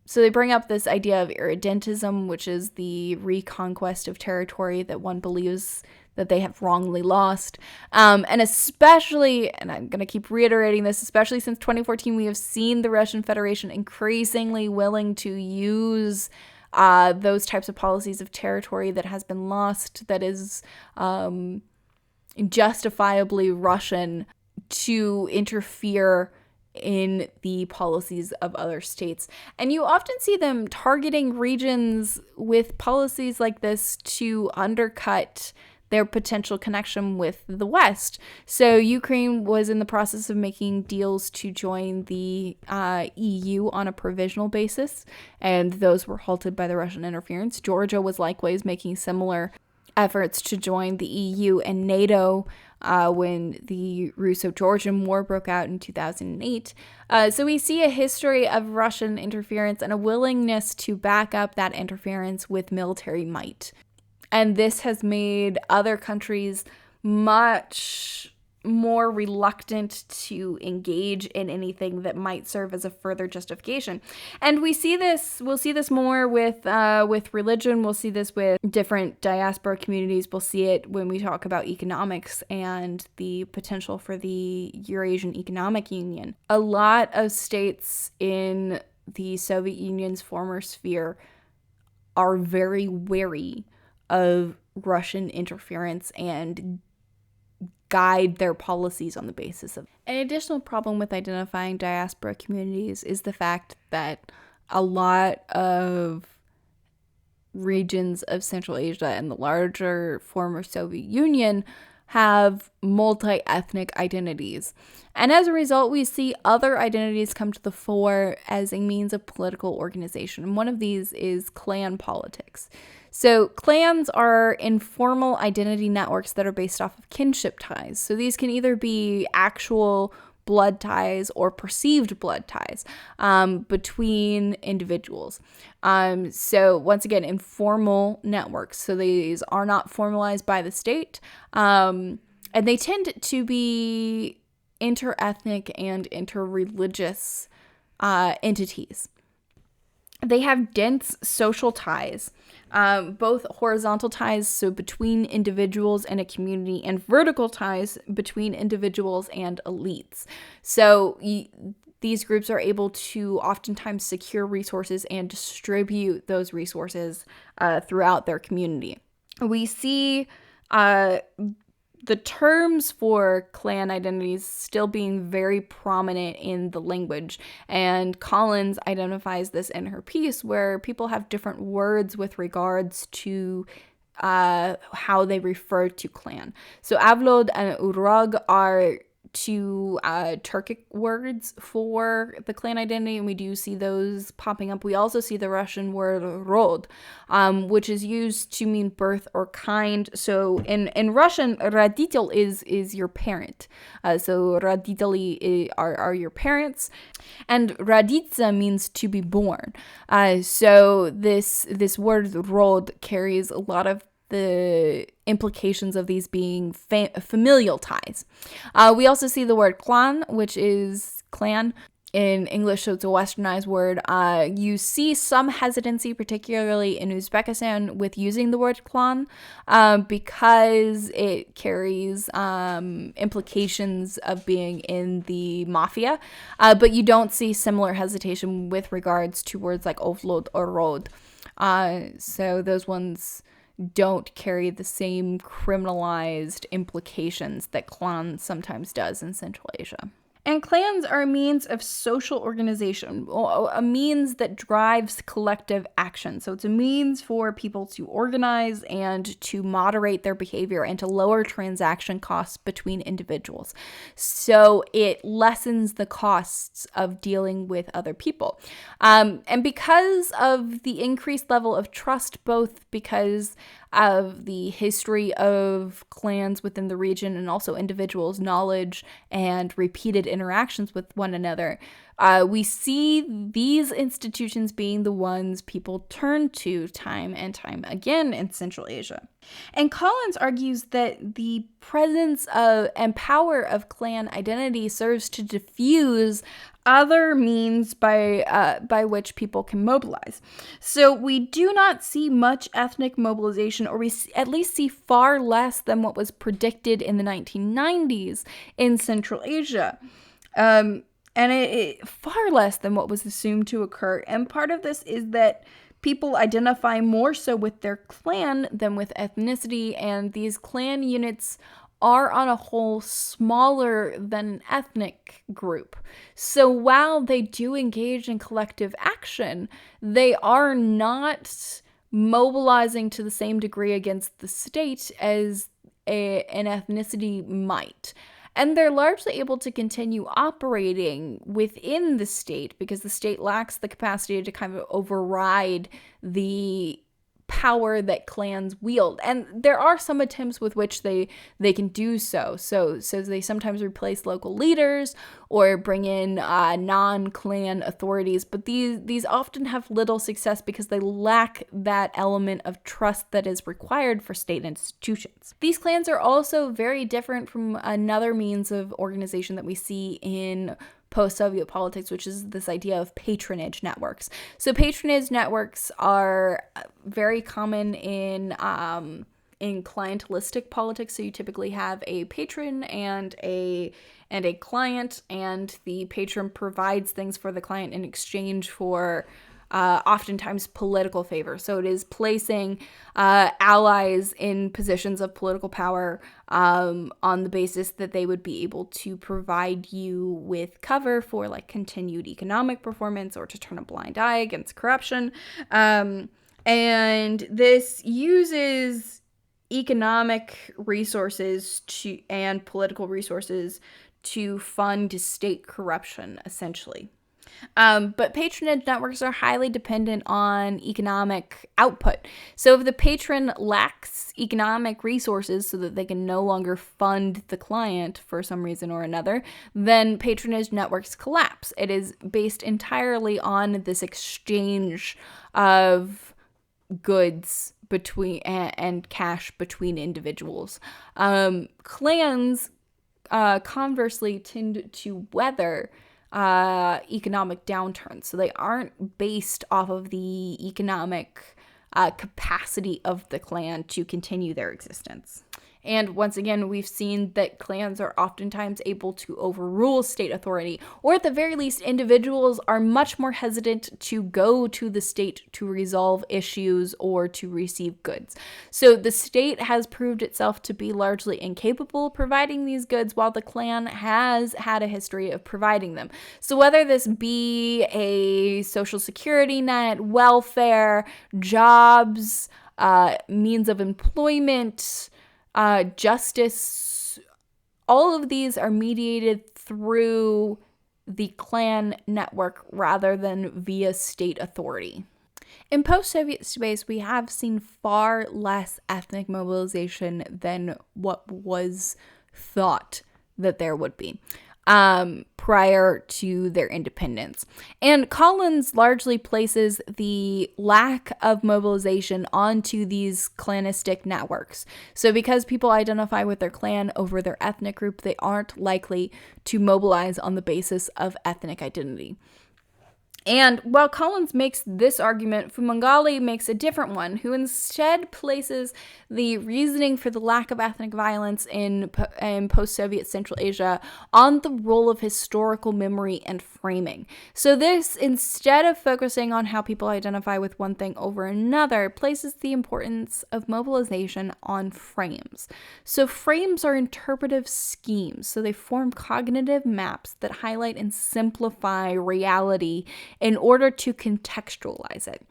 So they bring up this idea of irredentism, which is the reconquest of territory that one believes that they have wrongly lost. And especially, and I'm going to keep reiterating this, especially since 2014, we have seen the Russian Federation increasingly willing to use those types of policies of territory that has been lost, that is justifiably Russian, to interfere in the policies of other states. And you often see them targeting regions with policies like this to undercut their potential connection with the West. So Ukraine was in the process of making deals to join the EU on a provisional basis, and those were halted by the Russian interference. Georgia was likewise making similar efforts to join the EU and NATO when the Russo-Georgian War broke out in 2008. So we see a history of Russian interference and a willingness to back up that interference with military might. And this has made other countries much more reluctant to engage in anything that might serve as a further justification. And we'll see this more with religion. We'll see this with different diaspora communities. We'll see it when we talk about economics and the potential for the Eurasian Economic Union. A lot of states in the Soviet Union's former sphere are very wary of Russian interference and guide their policies on the basis of. An additional problem with identifying diaspora communities is the fact that a lot of regions of Central Asia and the larger former Soviet Union have multi-ethnic identities. And as a result, we see other identities come to the fore as a means of political organization. And one of these is clan politics. So clans are informal identity networks that are based off of kinship ties. So these can either be actual blood ties or perceived blood ties between individuals. So once again, informal networks. So these are not formalized by the state. And they tend to be interethnic and interreligious entities. They have dense social ties, both horizontal ties, so between individuals and a community, and vertical ties between individuals and elites. So these groups are able to oftentimes secure resources and distribute those resources throughout their community. we see the terms for clan identities still being very prominent in the language. And Collins identifies this in her piece, where people have different words with regards to how they refer to clan. So Avlod and Urag are two Turkic words for the clan identity, and we do see those popping up. We also see the Russian word rod, which is used to mean birth or kind. So in Russian, raditel is your parent. So raditeli are your parents, and raditsa means to be born. So this word rod carries a lot of the implications of these being familial ties. We also see the word clan, which is clan in English, so it's a westernized word. You see some hesitancy, particularly in Uzbekistan, with using the word clan because it carries implications of being in the mafia, but you don't see similar hesitation with regards to words like ovlod or rod. So those ones don't carry the same criminalized implications that clan sometimes does in Central Asia. And clans are a means of social organization, a means that drives collective action. So it's a means for people to organize and to moderate their behavior and to lower transaction costs between individuals. So it lessens the costs of dealing with other people. And because of the increased level of trust, both because of the history of clans within the region and also individuals' knowledge and repeated interactions with one another, we see these institutions being the ones people turn to time and time again in Central Asia. And Collins argues that the presence of and power of clan identity serves to diffuse other means by which people can mobilize. So we do not see much ethnic mobilization, or we at least see far less than what was predicted in the 1990s in Central Asia. And it far less than what was assumed to occur. And part of this is that people identify more so with their clan than with ethnicity, and these clan units are on a whole smaller than an ethnic group. So while they do engage in collective action, they are not mobilizing to the same degree against the state as an ethnicity might. And they're largely able to continue operating within the state because the state lacks the capacity to kind of override the power that clans wield. And there are some attempts with which they can do so. So they sometimes replace local leaders or bring in non-clan authorities, but these often have little success because they lack that element of trust that is required for state institutions. These clans are also very different from another means of organization that we see in post-Soviet politics, which is this idea of patronage networks. So patronage networks are very common in clientelistic politics. So you typically have a patron and a client, and the patron provides things for the client in exchange for oftentimes political favor. So it is placing allies in positions of political power on the basis that they would be able to provide you with cover for like continued economic performance or to turn a blind eye against corruption. And this uses economic resources and political resources to fund state corruption, essentially. But patronage networks are highly dependent on economic output. So if the patron lacks economic resources so that they can no longer fund the client for some reason or another, then patronage networks collapse. It is based entirely on this exchange of goods between and cash between individuals. Clans, conversely, tend to weather economic downturns. So they aren't based off of the economic capacity of the clan to continue their existence. And once again, we've seen that clans are oftentimes able to overrule state authority, or at the very least, individuals are much more hesitant to go to the state to resolve issues or to receive goods. So the state has proved itself to be largely incapable of providing these goods, while the clan has had a history of providing them. So whether this be a social security net, welfare, jobs, means of employment, justice, all of these are mediated through the clan network rather than via state authority. In post-Soviet space, we have seen far less ethnic mobilization than what was thought that there would be prior to their independence. And Collins largely places the lack of mobilization onto these clanistic networks. So because people identify with their clan over their ethnic group, they aren't likely to mobilize on the basis of ethnic identity. And while Collins makes this argument, Fumagalli makes a different one, who instead places the reasoning for the lack of ethnic violence in post-Soviet Central Asia on the role of historical memory and framing. So this, instead of focusing on how people identify with one thing over another, places the importance of mobilization on frames. So frames are interpretive schemes, so they form cognitive maps that highlight and simplify reality in order to contextualize it.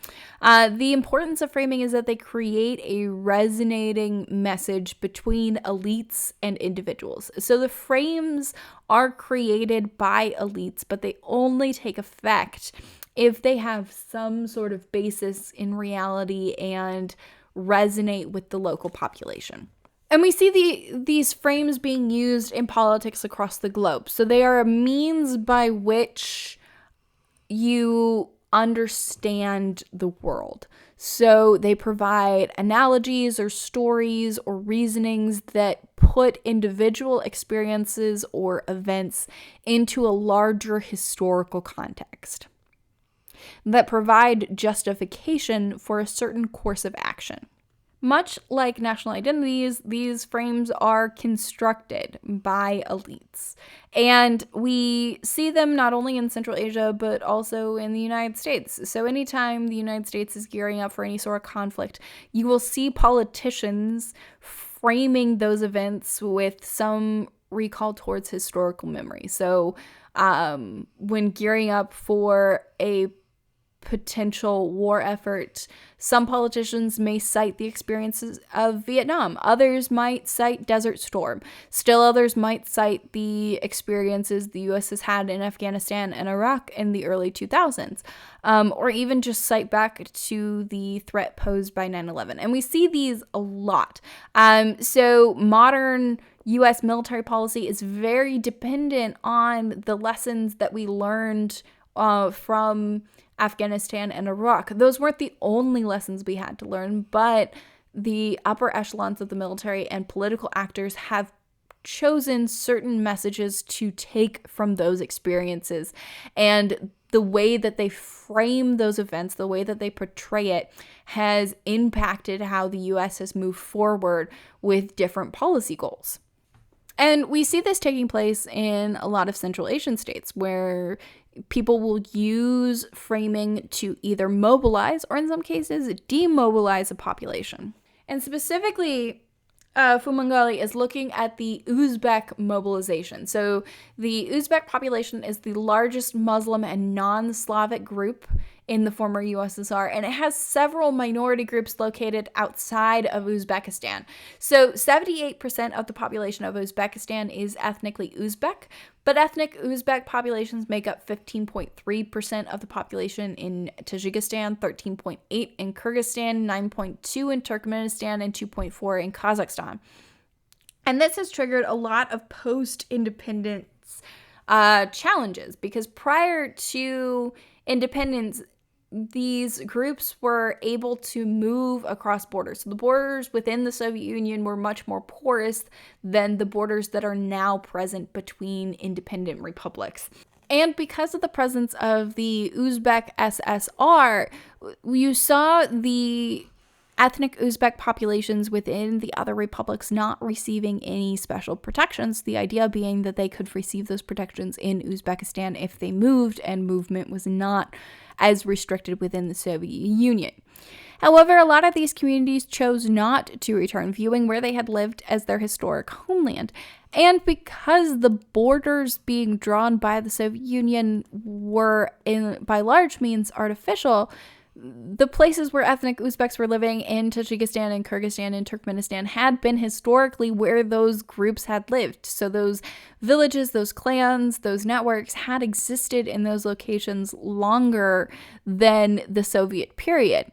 The importance of framing is that they create a resonating message between elites and individuals. So the frames are created by elites, but they only take effect if they have some sort of basis in reality and resonate with the local population. And we see these frames being used in politics across the globe. So they are a means by which you understand the world. So they provide analogies or stories or reasonings that put individual experiences or events into a larger historical context, that provide justification for a certain course of action. Much like national identities, these frames are constructed by elites. And we see them not only in Central Asia, but also in the United States. So anytime the United States is gearing up for any sort of conflict, you will see politicians framing those events with some recall towards historical memory. So when gearing up for a potential war effort, some politicians may cite the experiences of Vietnam. Others might cite Desert Storm. Still others might cite the experiences the U.S. has had in Afghanistan and Iraq in the early 2000s, or even just cite back to the threat posed by 9/11. And we see these a lot. So modern U.S. military policy is very dependent on the lessons that we learned from Afghanistan and Iraq. Those weren't the only lessons we had to learn, but the upper echelons of the military and political actors have chosen certain messages to take from those experiences. And the way that they frame those events, the way that they portray it, has impacted how the U.S. has moved forward with different policy goals. And we see this taking place in a lot of Central Asian states where people will use framing to either mobilize or in some cases demobilize a population. And specifically, Fumagalli is looking at the Uzbek mobilization. So the Uzbek population is the largest Muslim and non-Slavic group in the former USSR, and it has several minority groups located outside of Uzbekistan. So 78% of the population of Uzbekistan is ethnically Uzbek, but ethnic Uzbek populations make up 15.3% of the population in Tajikistan, 13.8% in Kyrgyzstan, 9.2% in Turkmenistan, and 2.4% in Kazakhstan. And this has triggered a lot of post-independence challenges, because prior to independence, these groups were able to move across borders. So the borders within the Soviet Union were much more porous than the borders that are now present between independent republics. And because of the presence of the Uzbek SSR, you saw the ethnic Uzbek populations within the other republics not receiving any special protections, the idea being that they could receive those protections in Uzbekistan if they moved, and movement was not as restricted within the Soviet Union. However, a lot of these communities chose not to return, viewing where they had lived as their historic homeland. And because the borders being drawn by the Soviet Union were, by large means, artificial, the places where ethnic Uzbeks were living in Tajikistan and Kyrgyzstan and Turkmenistan had been historically where those groups had lived. So those villages, those clans, those networks had existed in those locations longer than the Soviet period.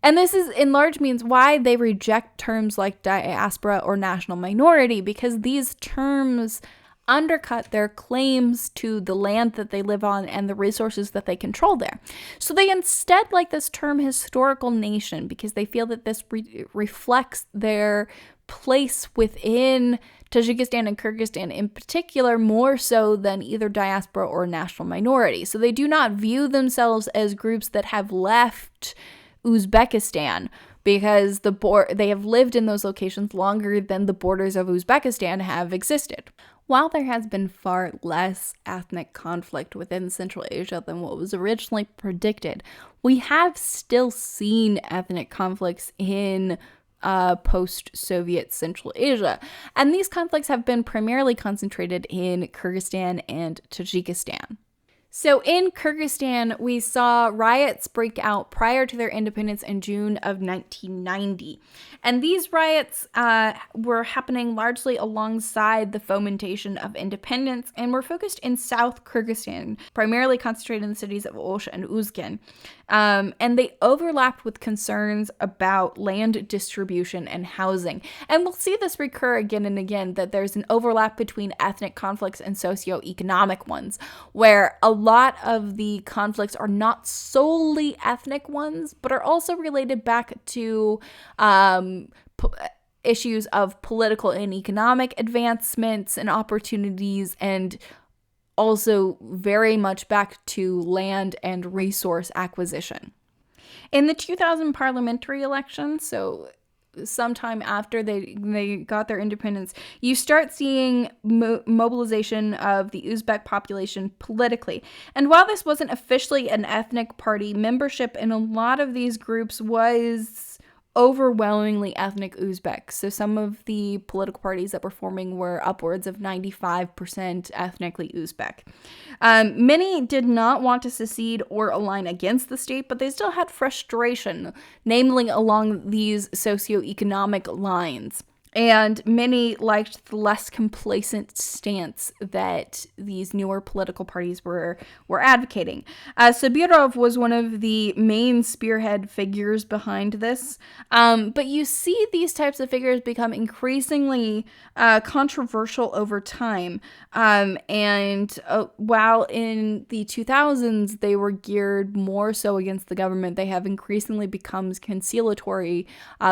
And this is in large means why they reject terms like diaspora or national minority, because these terms undercut their claims to the land that they live on and the resources that they control there. So they instead like this term historical nation because they feel that this reflects their place within Tajikistan and Kyrgyzstan in particular, more so than either diaspora or national minority. So they do not view themselves as groups that have left Uzbekistan because they have lived in those locations longer than the borders of Uzbekistan have existed. While there has been far less ethnic conflict within Central Asia than what was originally predicted, we have still seen ethnic conflicts in post-Soviet Central Asia. And these conflicts have been primarily concentrated in Kyrgyzstan and Tajikistan. So in Kyrgyzstan, we saw riots break out prior to their independence in June of 1990. And these riots were happening largely alongside the fomentation of independence and were focused in South Kyrgyzstan, primarily concentrated in the cities of Osh and Uzgen. And they overlapped with concerns about land distribution and housing. And we'll see this recur again and again, that there's an overlap between ethnic conflicts and socioeconomic ones, where a lot of the conflicts are not solely ethnic ones, but are also related back to issues of political and economic advancements and opportunities, and also very much back to land and resource acquisition. In the 2000 parliamentary election, so sometime after they got their independence, you start seeing mobilization of the Uzbek population politically. And while this wasn't officially an ethnic party, membership in a lot of these groups was overwhelmingly ethnic Uzbek. So some of the political parties that were forming were upwards of 95% ethnically Uzbek. Many did not want to secede or align against the state, but they still had frustration, namely along these socioeconomic lines. And many liked the less complacent stance that these newer political parties were advocating. Sabirov was one of the main spearhead figures behind this. But you see these types of figures become increasingly controversial over time. And while in the 2000s they were geared more so against the government, they have increasingly become conciliatory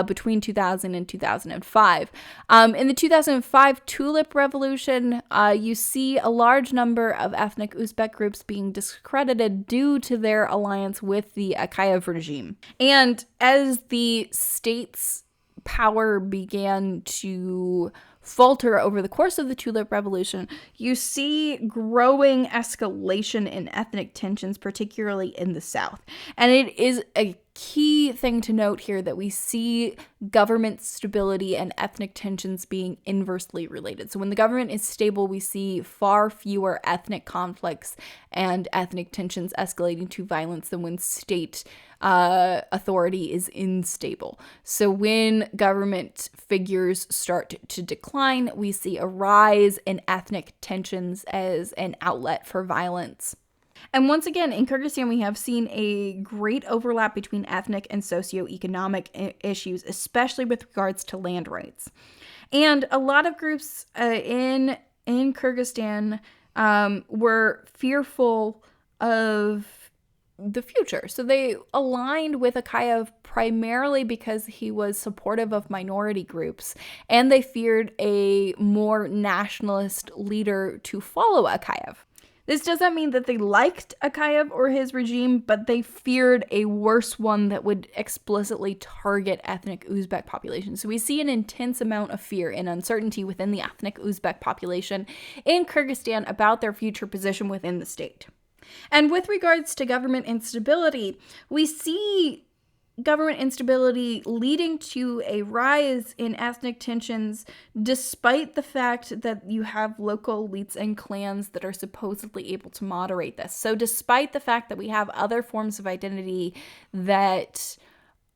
between 2000 and 2005. In the 2005 Tulip Revolution, you see a large number of ethnic Uzbek groups being discredited due to their alliance with the Akayev regime. And as the state's power began to falter over the course of the Tulip Revolution, you see growing escalation in ethnic tensions, particularly in the South. And it is a key thing to note here that we see government stability and ethnic tensions being inversely related. So when the government is stable, we see far fewer ethnic conflicts and ethnic tensions escalating to violence than when state authority is unstable. So when government figures start to decline, we see a rise in ethnic tensions as an outlet for violence. And once again, in Kyrgyzstan, we have seen a great overlap between ethnic and socioeconomic issues, especially with regards to land rights. And a lot of groups in Kyrgyzstan were fearful of the future. So they aligned with Akayev primarily because he was supportive of minority groups, and they feared a more nationalist leader to follow Akayev. This doesn't mean that they liked Akayev or his regime, but they feared a worse one that would explicitly target ethnic Uzbek population. So we see an intense amount of fear and uncertainty within the ethnic Uzbek population in Kyrgyzstan about their future position within the state. And with regards to government instability, we see government instability leading to a rise in ethnic tensions, despite the fact that you have local elites and clans that are supposedly able to moderate this. So despite the fact that we have other forms of identity that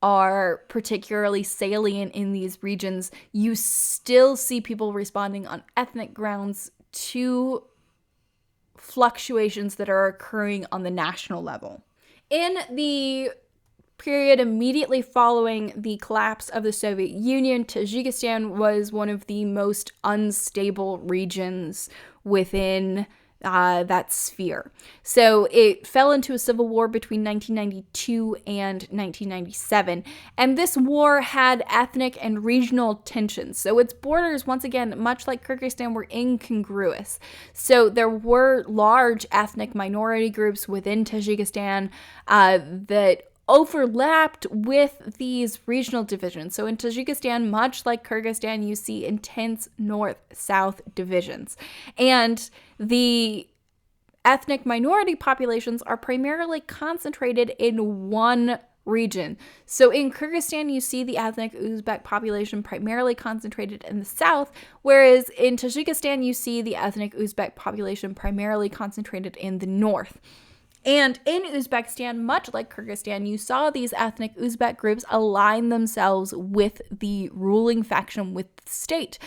are particularly salient in these regions, you still see people responding on ethnic grounds to fluctuations that are occurring on the national level. In the period immediately following the collapse of the Soviet Union, Tajikistan was one of the most unstable regions within that sphere. So it fell into a civil war between 1992 and 1997, and this war had ethnic and regional tensions. So its borders, once again, much like Kyrgyzstan, were incongruous. So there were large ethnic minority groups within Tajikistan that overlapped with these regional divisions. So in Tajikistan, much like Kyrgyzstan, you see intense north-south divisions. And the ethnic minority populations are primarily concentrated in one region. So in Kyrgyzstan, you see the ethnic Uzbek population primarily concentrated in the south, whereas in Tajikistan, you see the ethnic Uzbek population primarily concentrated in the north. And in Uzbekistan, much like Kyrgyzstan, you saw these ethnic Uzbek groups align themselves with the ruling faction, with the state.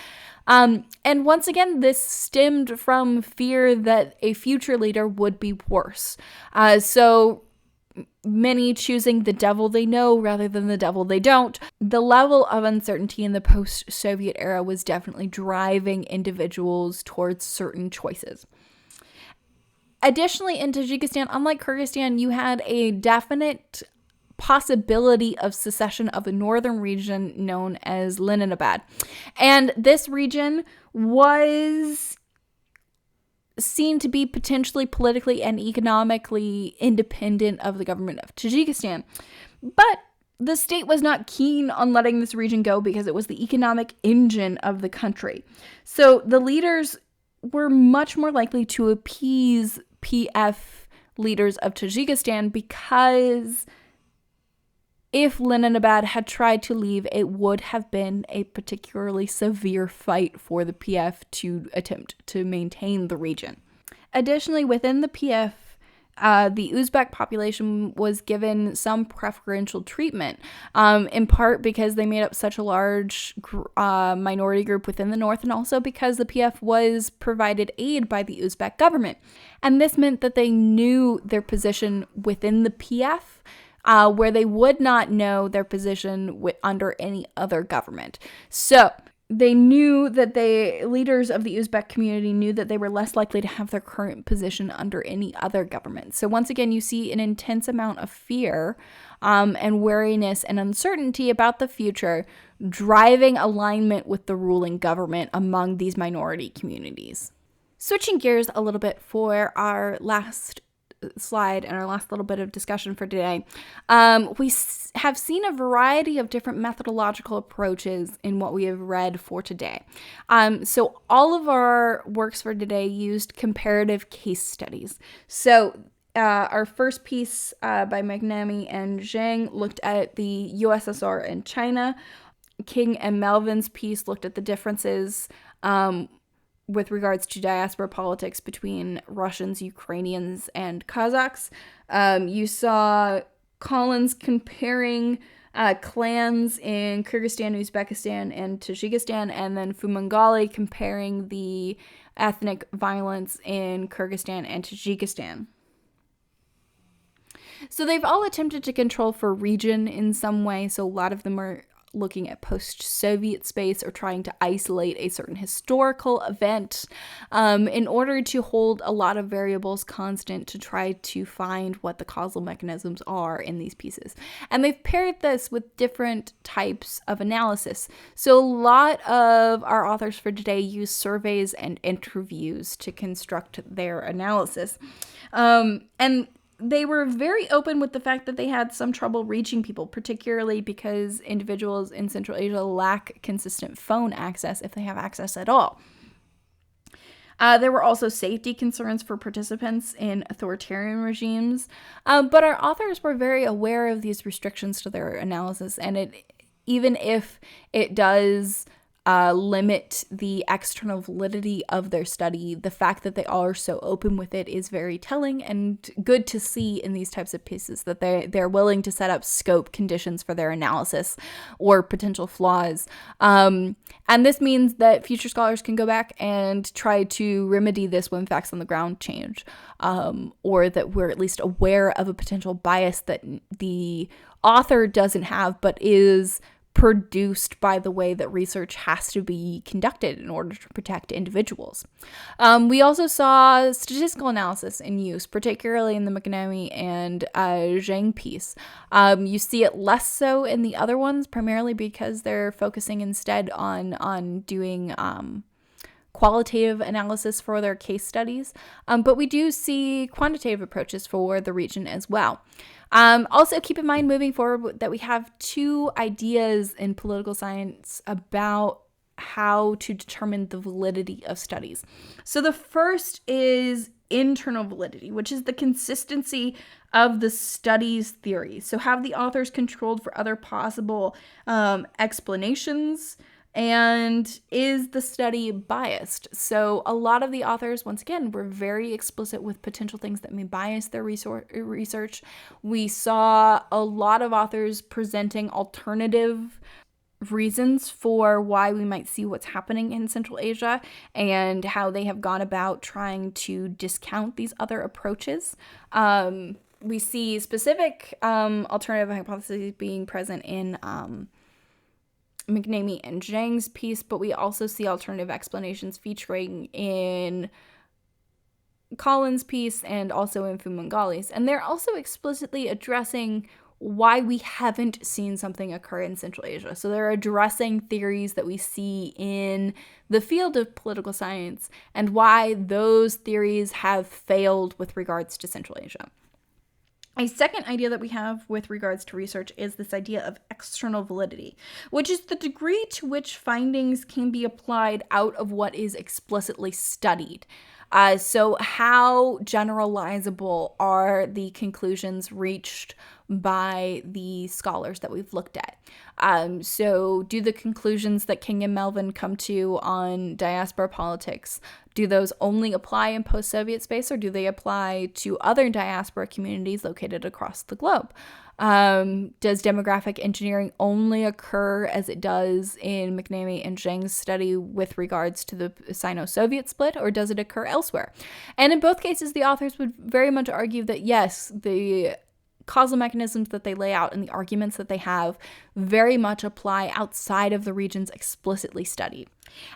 And once again, this stemmed from fear that a future leader would be worse. So many choosing the devil they know rather than the devil they don't. The level of uncertainty in the post-Soviet era was definitely driving individuals towards certain choices. Additionally, in Tajikistan, unlike Kyrgyzstan, you had a definite possibility of secession of the northern region known as Leninabad. And this region was seen to be potentially politically and economically independent of the government of Tajikistan. But the state was not keen on letting this region go because it was the economic engine of the country. So the leaders were much more likely to appease PF leaders of Tajikistan, because if Leninabad had tried to leave, it would have been a particularly severe fight for the PF to attempt to maintain the region. Additionally, within the PF, the Uzbek population was given some preferential treatment, in part because they made up such a large minority group within the north, and also because the PF was provided aid by the Uzbek government. And this meant that they knew their position within the PF, where they would not know their position under any other government. So they knew that leaders of the Uzbek community knew that they were less likely to have their current position under any other government. So once again, you see an intense amount of fear and wariness and uncertainty about the future driving alignment with the ruling government among these minority communities. Switching gears a little bit for our last slide and our last little bit of discussion for today, we have seen a variety of different methodological approaches in what we have read for today. So all of our works for today used comparative case studies. So our first piece by McNamee and Zhang looked at the USSR and China. King and Melvin's piece looked at the differences with regards to diaspora politics between Russians, Ukrainians, and Kazakhs. You saw Collins comparing clans in Kyrgyzstan, Uzbekistan, and Tajikistan, and then Fumangali comparing the ethnic violence in Kyrgyzstan and Tajikistan. So they've all attempted to control for region in some way, so a lot of them are looking at post-Soviet space or trying to isolate a certain historical event in order to hold a lot of variables constant to try to find what the causal mechanisms are in these pieces. And they've paired this with different types of analysis. So a lot of our authors for today use surveys and interviews to construct their analysis. And they were very open with the fact that they had some trouble reaching people, particularly because individuals in Central Asia lack consistent phone access, if they have access at all. There were also safety concerns for participants in authoritarian regimes, but our authors were very aware of these restrictions to their analysis, and even if it does limit the external validity of their study, the fact that they are so open with it is very telling and good to see in these types of pieces, that they're willing to set up scope conditions for their analysis or potential flaws. And this means that future scholars can go back and try to remedy this when facts on the ground change, or that we're at least aware of a potential bias that the author doesn't have but is produced by the way that research has to be conducted in order to protect individuals. We also saw statistical analysis in use, particularly in the McNamee and Zhang piece. You see it less so in the other ones, primarily because they're focusing instead on doing qualitative analysis for their case studies, but we do see quantitative approaches for the region as well. Also, keep in mind moving forward that we have two ideas in political science about how to determine the validity of studies. So the first is internal validity, which is the consistency of the study's theory. So have the authors controlled for other possible explanations? And is the study biased? So a lot of the authors, once again, were very explicit with potential things that may bias their research. We saw a lot of authors presenting alternative reasons for why we might see what's happening in Central Asia and how they have gone about trying to discount these other approaches. We see specific alternative hypotheses being present in McNamee and Zhang's piece, but we also see alternative explanations featuring in Collins' piece and also in Fumangali's. And they're also explicitly addressing why we haven't seen something occur in Central Asia. So they're addressing theories that we see in the field of political science and why those theories have failed with regards to Central Asia. A second idea that we have with regards to research is this idea of external validity, which is the degree to which findings can be applied out of what is explicitly studied. So how generalizable are the conclusions reached by the scholars that we've looked at? So do the conclusions that King and Melvin come to on diaspora politics, do those only apply in post-Soviet space, or do they apply to other diaspora communities located across the globe? Does demographic engineering only occur as it does in McNamee and Zhang's study with regards to the Sino-Soviet split, or does it occur elsewhere? And in both cases, the authors would very much argue that yes, the causal mechanisms that they lay out and the arguments that they have very much apply outside of the regions explicitly studied.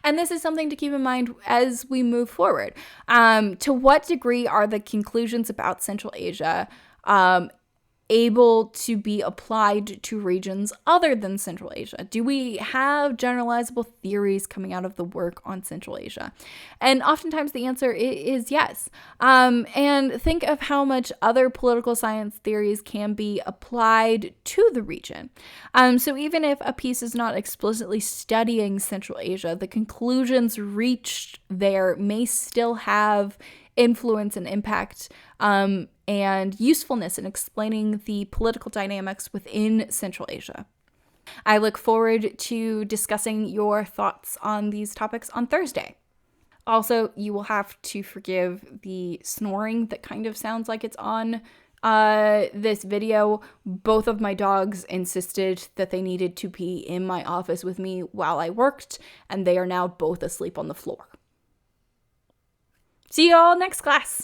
And this is something to keep in mind as we move forward. To what degree are the conclusions about Central Asia able to be applied to regions other than Central Asia? Do we have generalizable theories coming out of the work on Central Asia? And oftentimes the answer is yes. And think of how much other political science theories can be applied to the region. So even if a piece is not explicitly studying Central Asia, the conclusions reached there may still have influence and impact and usefulness in explaining the political dynamics within Central Asia. I look forward to discussing your thoughts on these topics on Thursday. Also, you will have to forgive the snoring that kind of sounds like it's on this video. Both of my dogs insisted that they needed to be in my office with me while I worked, and they are now both asleep on the floor. See you all next class.